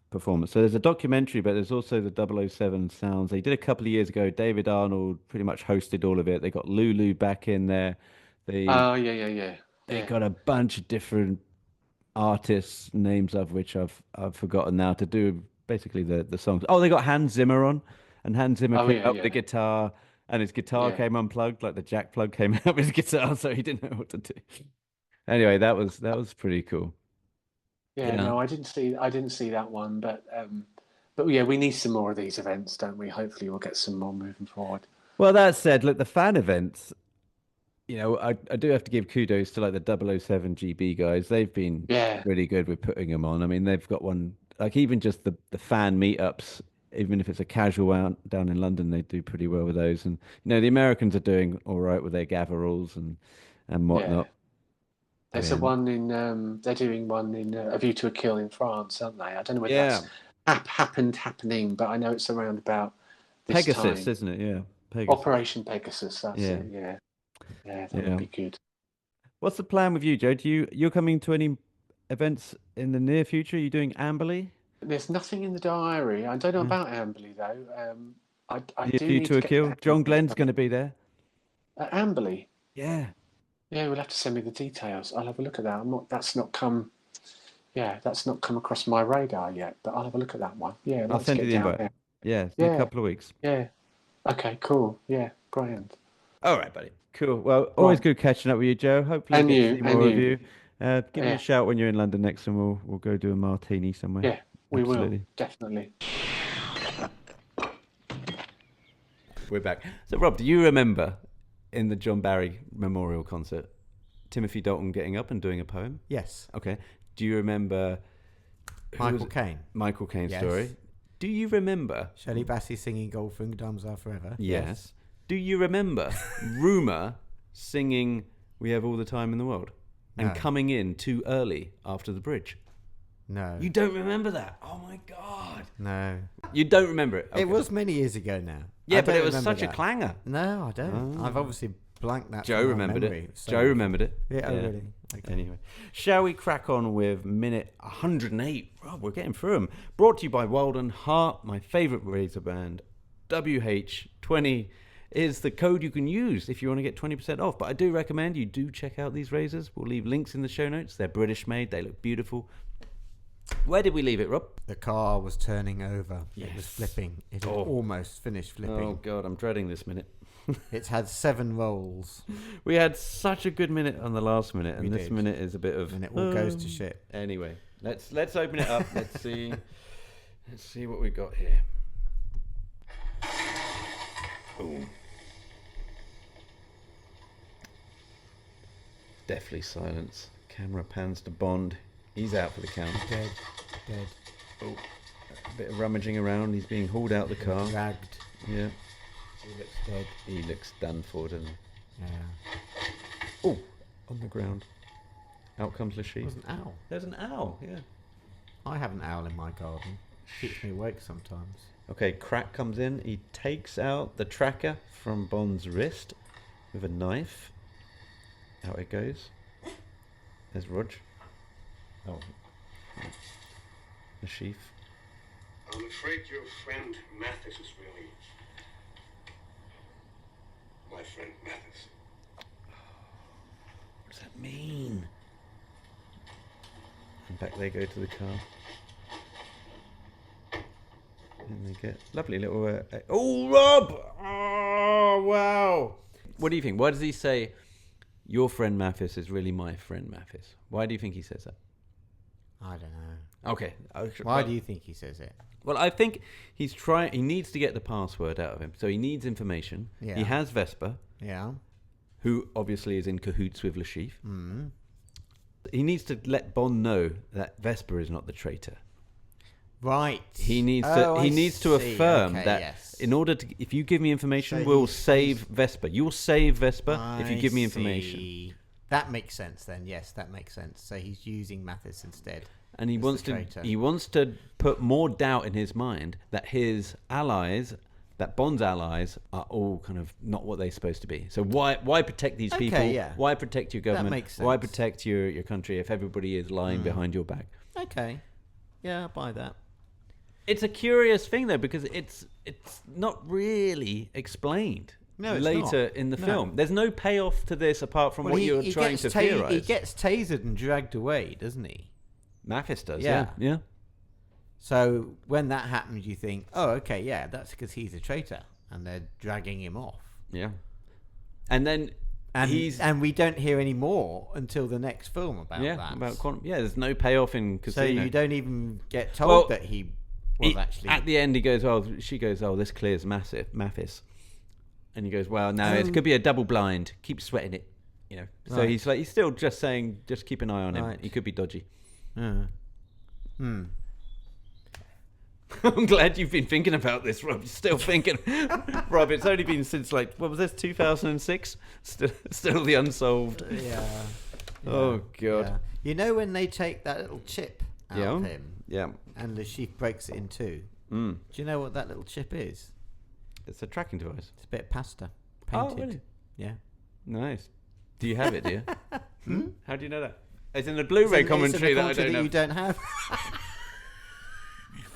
performance. So there's a documentary, but there's also the 007 sounds. They did a couple of years ago. David Arnold pretty much hosted all of it. They got Lulu back in there. They Oh, yeah. they got a bunch of different artists, names of which I've forgotten now, to do basically the songs. Oh, they got Hans Zimmer on, and Hans Zimmer came out with the guitar, and his guitar came unplugged, like the jack plug came out with his guitar, so he didn't know what to do. Anyway, that was pretty cool. Yeah, no, I didn't see that one, but yeah, we need some more of these events, don't we? Hopefully, we'll get some more moving forward. Well, that said, look, the fan events, you know, I do have to give kudos to like the 007 GB guys. They've been really good with putting them on. I mean, they've got one, like even just the fan meetups, even if it's a casual one down in London, they do pretty well with those. And, you know, the Americans are doing all right with their gatheralls and whatnot. Yeah. There's one in, they're doing one in A View to a Kill in France, aren't they? I don't know whether that's happening, but I know it's around about this Pegasus, time. isn't it? Yeah. Pegasus. Operation Pegasus, that's it, yeah. Yeah, that would be good. What's the plan with you, Joe? You're coming to any events in the near future? Are you doing Amberley? There's nothing in the diary. I don't know about Amberley, though. I do View need to a get Kill? back John on Glenn's that. going to be there. At Amberley? Yeah. Yeah, we'll have to send me the details. I'll have a look at that. That's not come across my radar yet, but I'll have a look at that one. Yeah, I'll send you the invite. There. Yeah, in a couple of weeks. Yeah. Okay, cool. Yeah, brilliant. All right, buddy. Cool. Well, always good catching up with you, Joe. Hopefully And we you, get to see more and of you. you. Give me a shout when you're in London next, and we'll go do a martini somewhere. Yeah, we Absolutely. will, definitely. We're back. So, Rob, do you remember in the John Barry Memorial Concert, Timothy Dalton getting up and doing a poem? Yes. Okay. Do you remember Michael Caine? Michael Caine's Yes. story. Do you remember Shirley Bassey singing Goldfinger Diamonds Are Forever? Yes. Do you remember Rumour singing We Have All the Time in the World and No. coming in too early after the bridge? No. You don't remember that? Oh my God. No. You don't remember it? Okay. It was many years ago now. Yeah, I but don't it was remember such a that. clanger. No, I don't. Oh. I've obviously blanked that. Joe from my remembered memory, it. so- Joe remembered it. Yeah, oh, really? Okay. Anyway, shall we crack on with minute 108? Rob, we're getting through them. Brought to you by Walden Heart, my favourite razor band. WH20 is the code you can use if you want to get 20% off. But I do recommend you do check out these razors. We'll leave links in the show notes. They're British made. They look beautiful. Where did we leave it, Rob? The car was turning over. Yes. It was flipping. It had Oh. almost finished flipping. Oh, God, I'm dreading this minute. It's had 7 rolls, We had such a good minute on the last minute, and We this did. minute is a bit of... and it all goes to shit. Anyway, let's open it up. Let's see what we got here. Ooh. Deathly silence. Camera pans to Bond. He's out for the count. Dead. Dead. Oh, a bit of rummaging around. He's being hauled out the car. Dragged. Yeah, He looks dead. he looks done for, doesn't he? Yeah. Oh, on the ground. Out comes It Lashif. was an owl. There's an owl. Yeah. I have an owl in my garden. Keeps me awake sometimes. Okay, Crack comes in. He takes out the tracker from Bond's wrist with a knife. Out it goes. There's Rog. Oh. The sheaf. I'm afraid your friend Mathis is really my friend Mathis. What does that mean? And back they go to the car. And they get lovely little... oh, Rob! Oh, wow! What do you think? Why does he say, your friend Mathis is really my friend Mathis? Why do you think he says that? I don't know. Okay. Why do you think he says it? Well, I think he's trying. He needs to get the password out of him, so he needs information. Yeah. He has Vesper, Yeah. who obviously is in cahoots with Lashif. Mm. He needs to let Bond know that Vesper is not the traitor. Right. He needs I to see. affirm Okay, that yes. in order to, if you give me information, So we'll save Vesper. You'll save Vesper if you give me I information. see. That makes sense then. Yes, that makes sense. So he's using Mathis instead. And he as wants the to traitor. he wants to put more doubt in his mind that his allies, that Bond's allies, are all kind of not what they're supposed to be. So why protect these people? yeah. Why protect your government? makes Why sense. protect your country if everybody is lying behind your back? Okay. Yeah, I'll buy that. It's a curious thing though, because it's not really explained No, it's later not. in the No. film. There's no payoff to this apart from what you're trying to theorize. He gets tasered and dragged away, doesn't he? Mathis does, Yeah. yeah. So when that happens, you think, oh, okay, yeah, that's because he's a traitor, and they're dragging him off. Yeah. And then And we don't hear any more until the next film about that. about quantum. Yeah, there's no payoff in Casino. So you don't even get told that he was actually at the end. He goes, she goes, this clears Mathis, and he goes, well, no, it could be a double blind. Keep sweating it, you know. So Right. he's still just saying, just keep an eye on him. Right. He could be dodgy. Hmm. I'm glad you've been thinking about this, Rob. You're still thinking, Rob. It's only been since what was this, 2006? Still the unsolved. Yeah. Oh God. Yeah. You know when they take that little chip out of him, Yeah. and the sheep breaks it in two. Mm. Do you know what that little chip is? It's a tracking device. It's a bit of pasta Oh, painted. really? Yeah. Nice. Do you have it? Do you? How do you know that? It's in the Blu-ray commentary that I don't know. You don't have.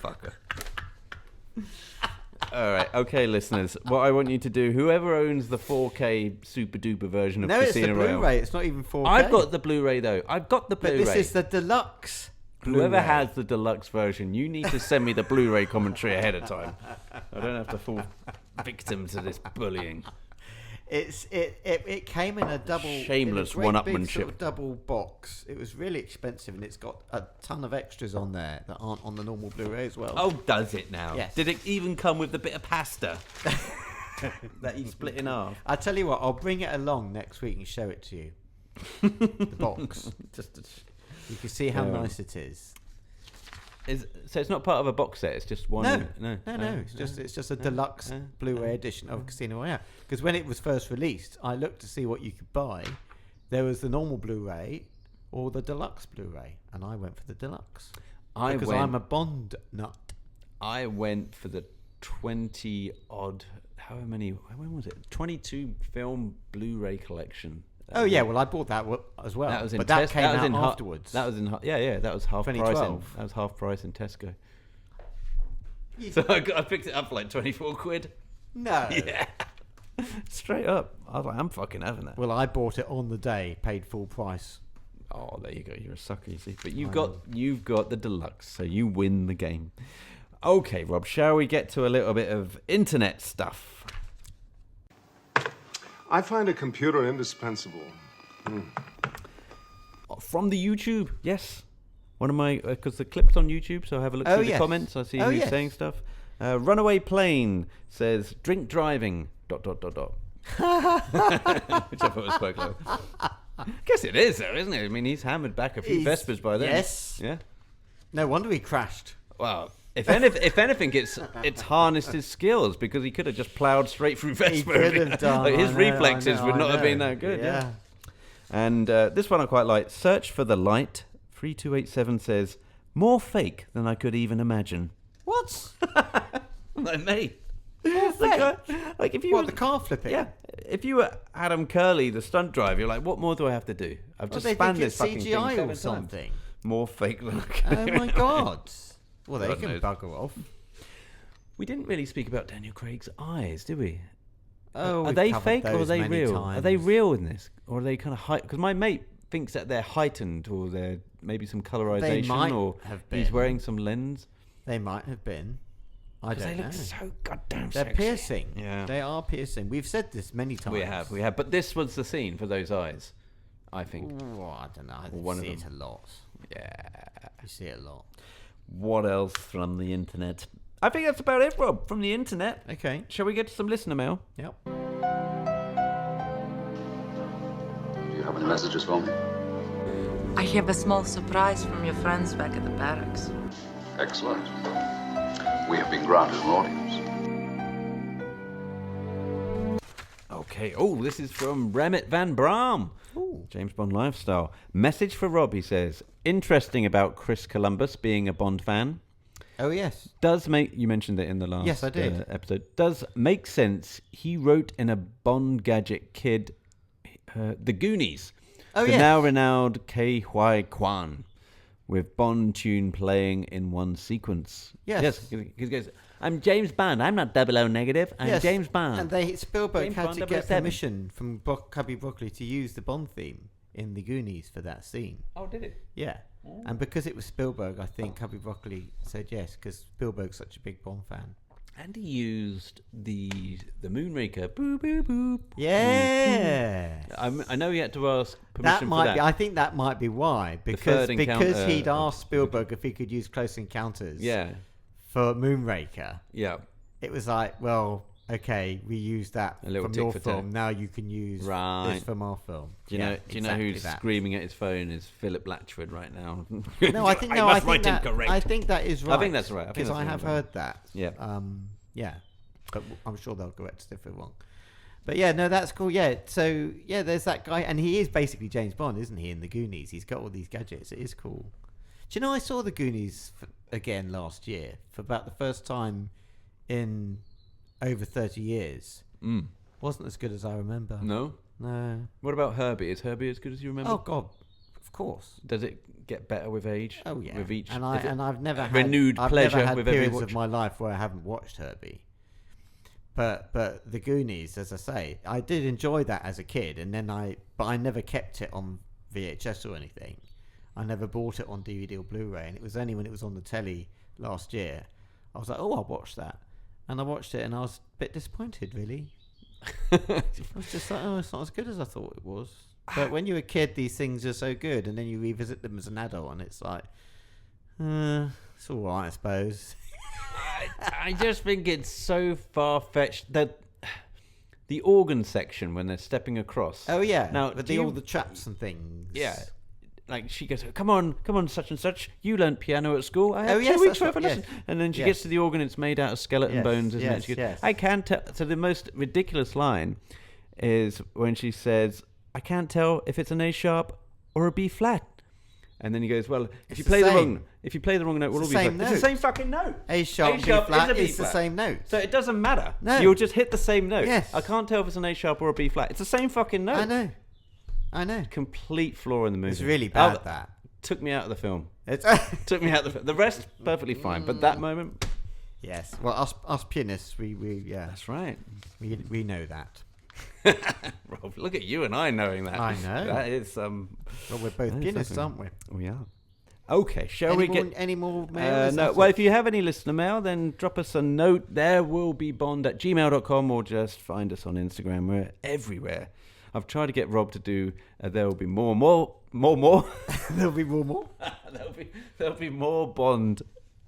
Fucker. All right, okay, listeners. What I want you to do, whoever owns the 4K super duper version of No, it's the Casino Royale. Blu-ray. It's not even 4K. I've got the Blu-ray though. I've got the But Blu-ray. this is the deluxe. Whoever Blu-ray. has the deluxe version, you need to send me the Blu-ray commentary ahead of time. I don't have to fall victim to this bullying. It came in a double Shameless in a great big one-upmanship. sort of double box. It was really expensive, and it's got a ton of extras on there that aren't on the normal Blu-ray as well. Oh, does it now? Yes. Did it even come with the bit of pasta that you split in half? I tell you what, I'll bring it along next week and show it to you. The box, you can see how nice it is. So it's not part of a box set. It's just one. No. It's just a deluxe Blu-ray edition of Casino Royale. Because when it was first released, I looked to see what you could buy. There was the normal Blu-ray or the deluxe Blu-ray, and I went for the deluxe because I'm a Bond nut. I went for the 20 odd. How many? When was it? 22 film Blu-ray collection. Oh yeah, well I bought that as well. That was in but that came out in afterwards. That was in that was half price. 2012. That was half price in Tesco. So I picked it up for like 24 quid. No. Yeah. Straight up. I was like, I'm fucking having that. Well, I bought it on the day, paid full price. Oh, there you go. You're a sucker, you see. But you've got the deluxe, so you win the game. Okay, Rob, shall we get to a little bit of internet stuff? I find a computer indispensable. From the YouTube, yes. One of my, because the clip's on YouTube, so I have a look through the comments. I see who's saying stuff. Runaway Plane says, drink driving, ... Which I thought was quite clever. I guess it is, though, isn't it? I mean, he's hammered back a few Vespers by then. Yes. Yeah. No wonder he crashed. Well, if anything, it's harnessed his skills, because he could have just ploughed straight through Vesper. He could have done. Like, his reflexes would not have been that good. Yeah. And this one I quite like. Search for the Light 3287 says, more fake than I could even imagine. What? Like me. Like if you the car flipping? Yeah. If you were Adam Curley, the stunt driver, you're like, what more do I have to do? I've just spanned this fucking thing CGI 7 or something. times. More fake than I could. Oh my god. Well, they God can knows. bugger off. We didn't really speak about Daniel Craig's eyes, did we? Oh, are we've they covered fake or are those they many real? times. Are they real in this, or are they kind of height? Because my mate thinks that they're heightened, or they're maybe some colorization, might or have he's been. wearing some lens. They might have been. I don't They know. look so goddamn They're sexy. piercing. Yeah, They are piercing. We've said this many times. we have. But this was the scene for those eyes, I think. Ooh, I don't know. I One of see it them. a lot. Yeah. You see it a lot. What else from the internet? I think that's about it, Rob, from the internet. Okay. Shall we get to some listener mail? Yep. Do you have any messages for me? I have a small surprise from your friends back at the barracks. Excellent. We have been granted an audience. Okay. Oh, this is from Remit Van Braam. Ooh. James Bond Lifestyle. Message for Rob, he says. Interesting about Chris Columbus being a Bond fan. Oh, yes. Does make... You mentioned it in the last Yes, I did. Episode. Does make sense. He wrote in a Bond gadget kid, The Goonies. Oh, the yes. now renowned Ke Huy Quan, with Bond tune playing in one sequence. Yes. He goes, I'm James Bond. I'm not 00 negative. I'm Yes. James Bond. And Spielberg James had Bond to get 007. permission from Cubby Broccoli to use the Bond theme in The Goonies for that scene. Oh, did it? Yeah. And because it was Spielberg, I think Cubby Broccoli said yes, because Spielberg's such a big Bond fan. And he used the Moonraker. Boop, boop, boop. Yeah. I know he had to ask permission That might for that. be. I think that might be why, because third encounter- he'd asked Spielberg if he could use Close Encounters. Yeah. For Moonraker. Yeah. It was like, well, okay, we used that A little from tick your for film. tack. Now you can use Right. this from our film. Do you know exactly who's that. screaming at his phone is Philip Latchford right now? No, I think I think that is right. I think that's right. I think Because that's I have right. heard that. Yeah. Yeah. But I'm sure they'll correct us if we're wrong. But yeah, no, that's cool. Yeah. So yeah, there's that guy, and he is basically James Bond, isn't he? In the Goonies, he's got all these gadgets. It is cool. Do you know I saw the Goonies again last year for about the first time in over 30 years. Wasn't as good as I remember. No? No. What about Herbie? Is Herbie as good as you remember? Oh God, of course. Does it get better with age? Oh yeah. With each, and is it I've never had renewed I've pleasure never had with every periods watch. of my life where I haven't watched Herbie. But the Goonies, as I say, I did enjoy that as a kid, and then but I never kept it on VHS or anything. I never bought it on DVD or Blu-ray, and it was only when it was on the telly last year, I was like, oh, I'll watch that. And I watched it, and I was a bit disappointed, really. I was just like, oh, it's not as good as I thought it was. But when you're a kid, these things are so good, and then you revisit them as an adult, and it's like, it's all right, I suppose. I just think it's so far-fetched that the organ section when they're stepping across. Oh yeah, Now, but do you- all the traps and things. Yeah. Like she goes, come on, such and such. You learnt piano at school. I had Oh, 2 yes, weeks that's worth of right, lesson. yes. And then she Yes. gets to the organ. It's made out of skeleton Yes, bones, isn't it? yes, She goes, yes. I can't tell. So the most ridiculous line is when she says, I can't tell if it's an A sharp or a B flat. And then he goes, well, if you the play the same. wrong note, we'll all It's be the same flat. It's the note. same fucking note. A sharp, B is flat a B is the flat. same note. So it doesn't matter. No. You'll just hit the same note. Yes. I can't tell if it's an A sharp or a B flat. It's the same fucking note. I know. Complete flaw in the movie. It's really bad, Oh, that. Took me out of the film. It's Took me out of the film. The rest, perfectly fine. But that moment... Yes. Well, us pianists, we yeah, That's right. we know that. Rob, look at you and I knowing that. I know. That is... Well, we're both that is pianists, something. aren't we? We are. Okay, shall we get... Any more mail? Is no. that Well, it? if you have any listener mail, then drop us a note. There will be bond@gmail.com, or just find us on Instagram. We're everywhere. I've tried to get Rob to do there will be more. There'll be more. there'll be more Bond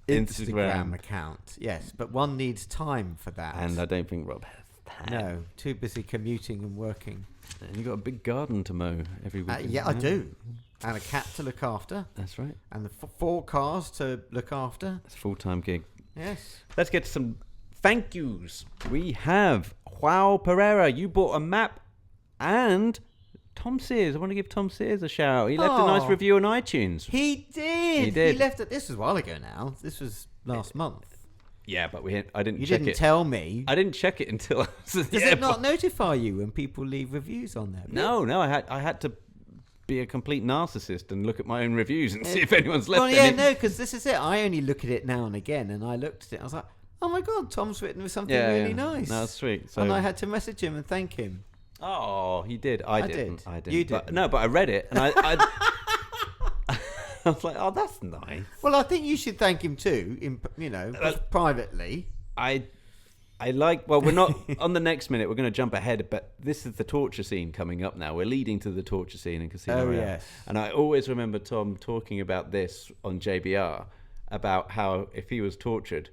Instagram account. Yes, but one needs time for that. And I don't think Rob has time. No, too busy commuting and working. And you've got a big garden to mow every week. Yeah, I do. And a cat to look after. That's right. And the 4 cars to look after. It's a full-time gig. Yes. Let's get to some thank yous. We have Joao Pereira. You bought a map. And Tom Sears. I want to give Tom Sears a shout. He left a nice review on iTunes. He did. He did. He left it. This was a while ago now. This was last month. Yeah, but I didn't You check didn't it. tell me. I didn't check it until I was at the Does it not airport. notify you when people leave reviews on there? No, I had to be a complete narcissist and look at my own reviews and see if anyone's left Well, yeah, any. no, because this is it. I only look at it now and again, and I looked at it. I was like, oh my God, Tom's written something really nice. No, that's sweet. So, And I had to message him and thank him. oh, he did. I didn't. You But, didn't. no, but I read it and I I was like, oh, that's nice. Well, I think you should thank him too, privately. I like, well, we're not, on the next minute, we're going to jump ahead, but this is the torture scene coming up now. We're leading to the torture scene in Casino Royale. Yes. And I always remember Tom talking about this on JBR, about how if he was tortured,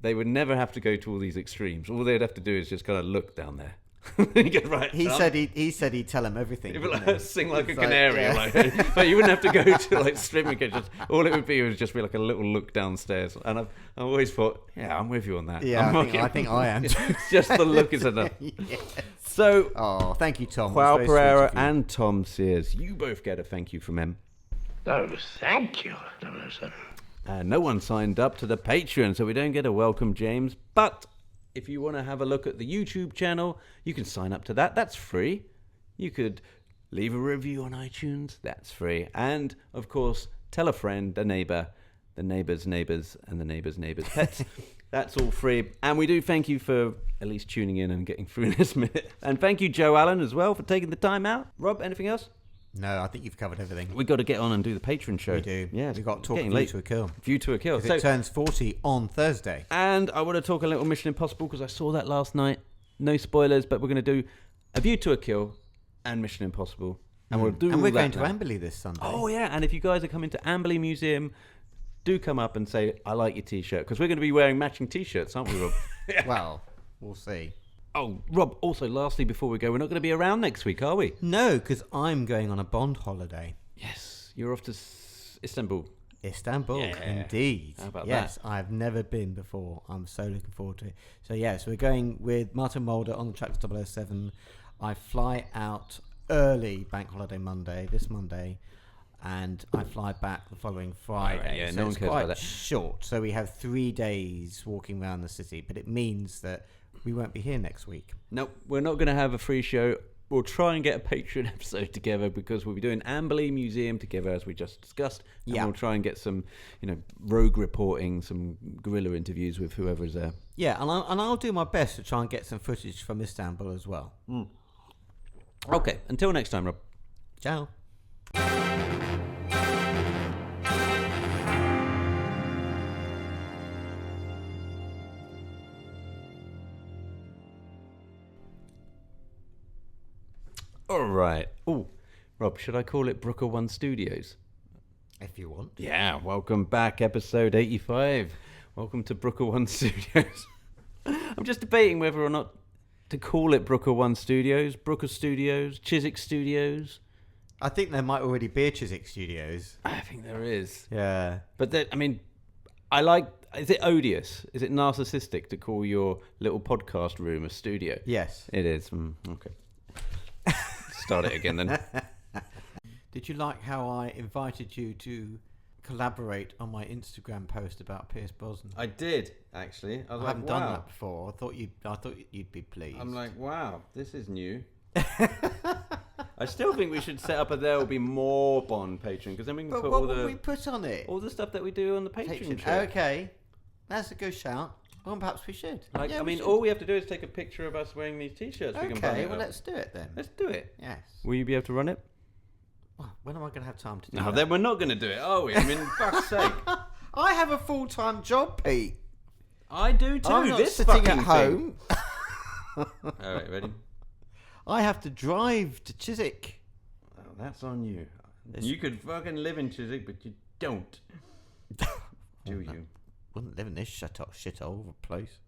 they would never have to go to all these extremes. All they'd have to do is just kind of look down there. You go, right, He Tom. said he'd tell him everything. You'd be wouldn't like, he? sing like a It's canary, yeah. like, but you wouldn't have to go to like streaming kitchens. All it would be was just be like a little look downstairs. And I've always thought, yeah, I'm with you on that. Yeah, I'm I think I am. Just the look is enough. Yes. So, Oh, thank you, Tom. Joao That's very sweet Pereira of you. and Tom Sears, you both get a thank you from them. Oh, thank you, 007. No one signed up to the Patreon, so we don't get a welcome, James. But if you want to have a look at the YouTube channel, you can sign up to that. That's free. You could leave a review on iTunes. That's free. And, of course, tell a friend, a neighbour, the neighbour's neighbours, and the neighbour's neighbours' pets. That's all free. And we do thank you for at least tuning in and getting through this minute. And thank you, Joe Allen, as well, for taking the time out. Rob, anything else? No, I think you've covered everything. We've got to get on and do the Patreon show. We do. Yeah, We've got to talk getting View late. to a Kill. View to a Kill. Because it turns 40 on Thursday. And I want to talk a little Mission Impossible because I saw that last night. No spoilers, but we're going to do A View to a Kill and Mission Impossible. And we'll do And we're all that going to now. Amberley this Sunday. Oh, yeah. And if you guys are coming to Amberley Museum, do come up and say, I like your T-shirt. Because we're going to be wearing matching T-shirts, aren't we, Rob? Well, we'll see. Oh, Rob, also, lastly, before we go, we're not going to be around next week, are we? No, because I'm going on a Bond holiday. Yes. You're off to Istanbul. Istanbul, Yeah. indeed. How about yes, that? I've never been before. I'm so looking forward to it. So, yes, we're going with Martin Mulder on the track to 007. I fly out early Bank Holiday Monday, this Monday, and I fly back the following Friday. Right, yeah, so no one it's cares quite about that. short. So we have 3 days walking around the city, but it means that we won't be here next week. Nope, we're not going to have a free show. We'll try and get a Patreon episode together because we'll be doing Amberley Museum together, as we just discussed. And Yeah. we'll try and get some, rogue reporting, some guerrilla interviews with whoever's there. Yeah, and I'll do my best to try and get some footage from Istanbul as well. Okay, until next time, Rob. Ciao. All right. Oh, Rob, should I call it Brooker One Studios? If you want. Yeah, welcome back, episode 85. Welcome to Brooker One Studios. I'm just debating whether or not to call it Brooker One Studios, Brooker Studios, Chiswick Studios. I think there might already be a Chiswick Studios. I think there is. Yeah. But I like, is it odious? Is it narcissistic to call your little podcast room a studio? Yes. It is. Okay. Start it again then. Did you like how I invited you to collaborate on my Instagram post about Pierce Brosnan? I did, actually. I I haven't done that before. I thought you'd be pleased. I'm like, wow, this is new. I still think we should set up a There Will Be More Bond Patreon because then we can but put what all will we the put on it? all the stuff that we do on the Patreon show. Okay, that's a good shout. Well, perhaps we should. Like, Yeah, I we mean, should. all we have to do is take a picture of us wearing these T-shirts. We can bung Okay, it well, up. let's do it then. Let's do it. Yes. Will you be able to run it? Well, when am I going to have time to do No, that? then we're not going to do it, are we? I mean, fuck's sake. I have a full-time job, Pete. I do too. I'm not this sitting fucking at home. All right, ready? I have to drive to Chiswick. Oh, that's on you. You could fucking live in Chiswick, but you don't. Do you? Wouldn't live in this shithole of a place.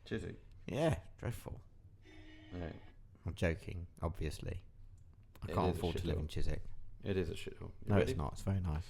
Chiswick. Yeah, dreadful. Right. I'm joking, obviously. I It can't is a afford to live shithole. in Chiswick. It is a shithole. You No, ready? it's not. It's very nice.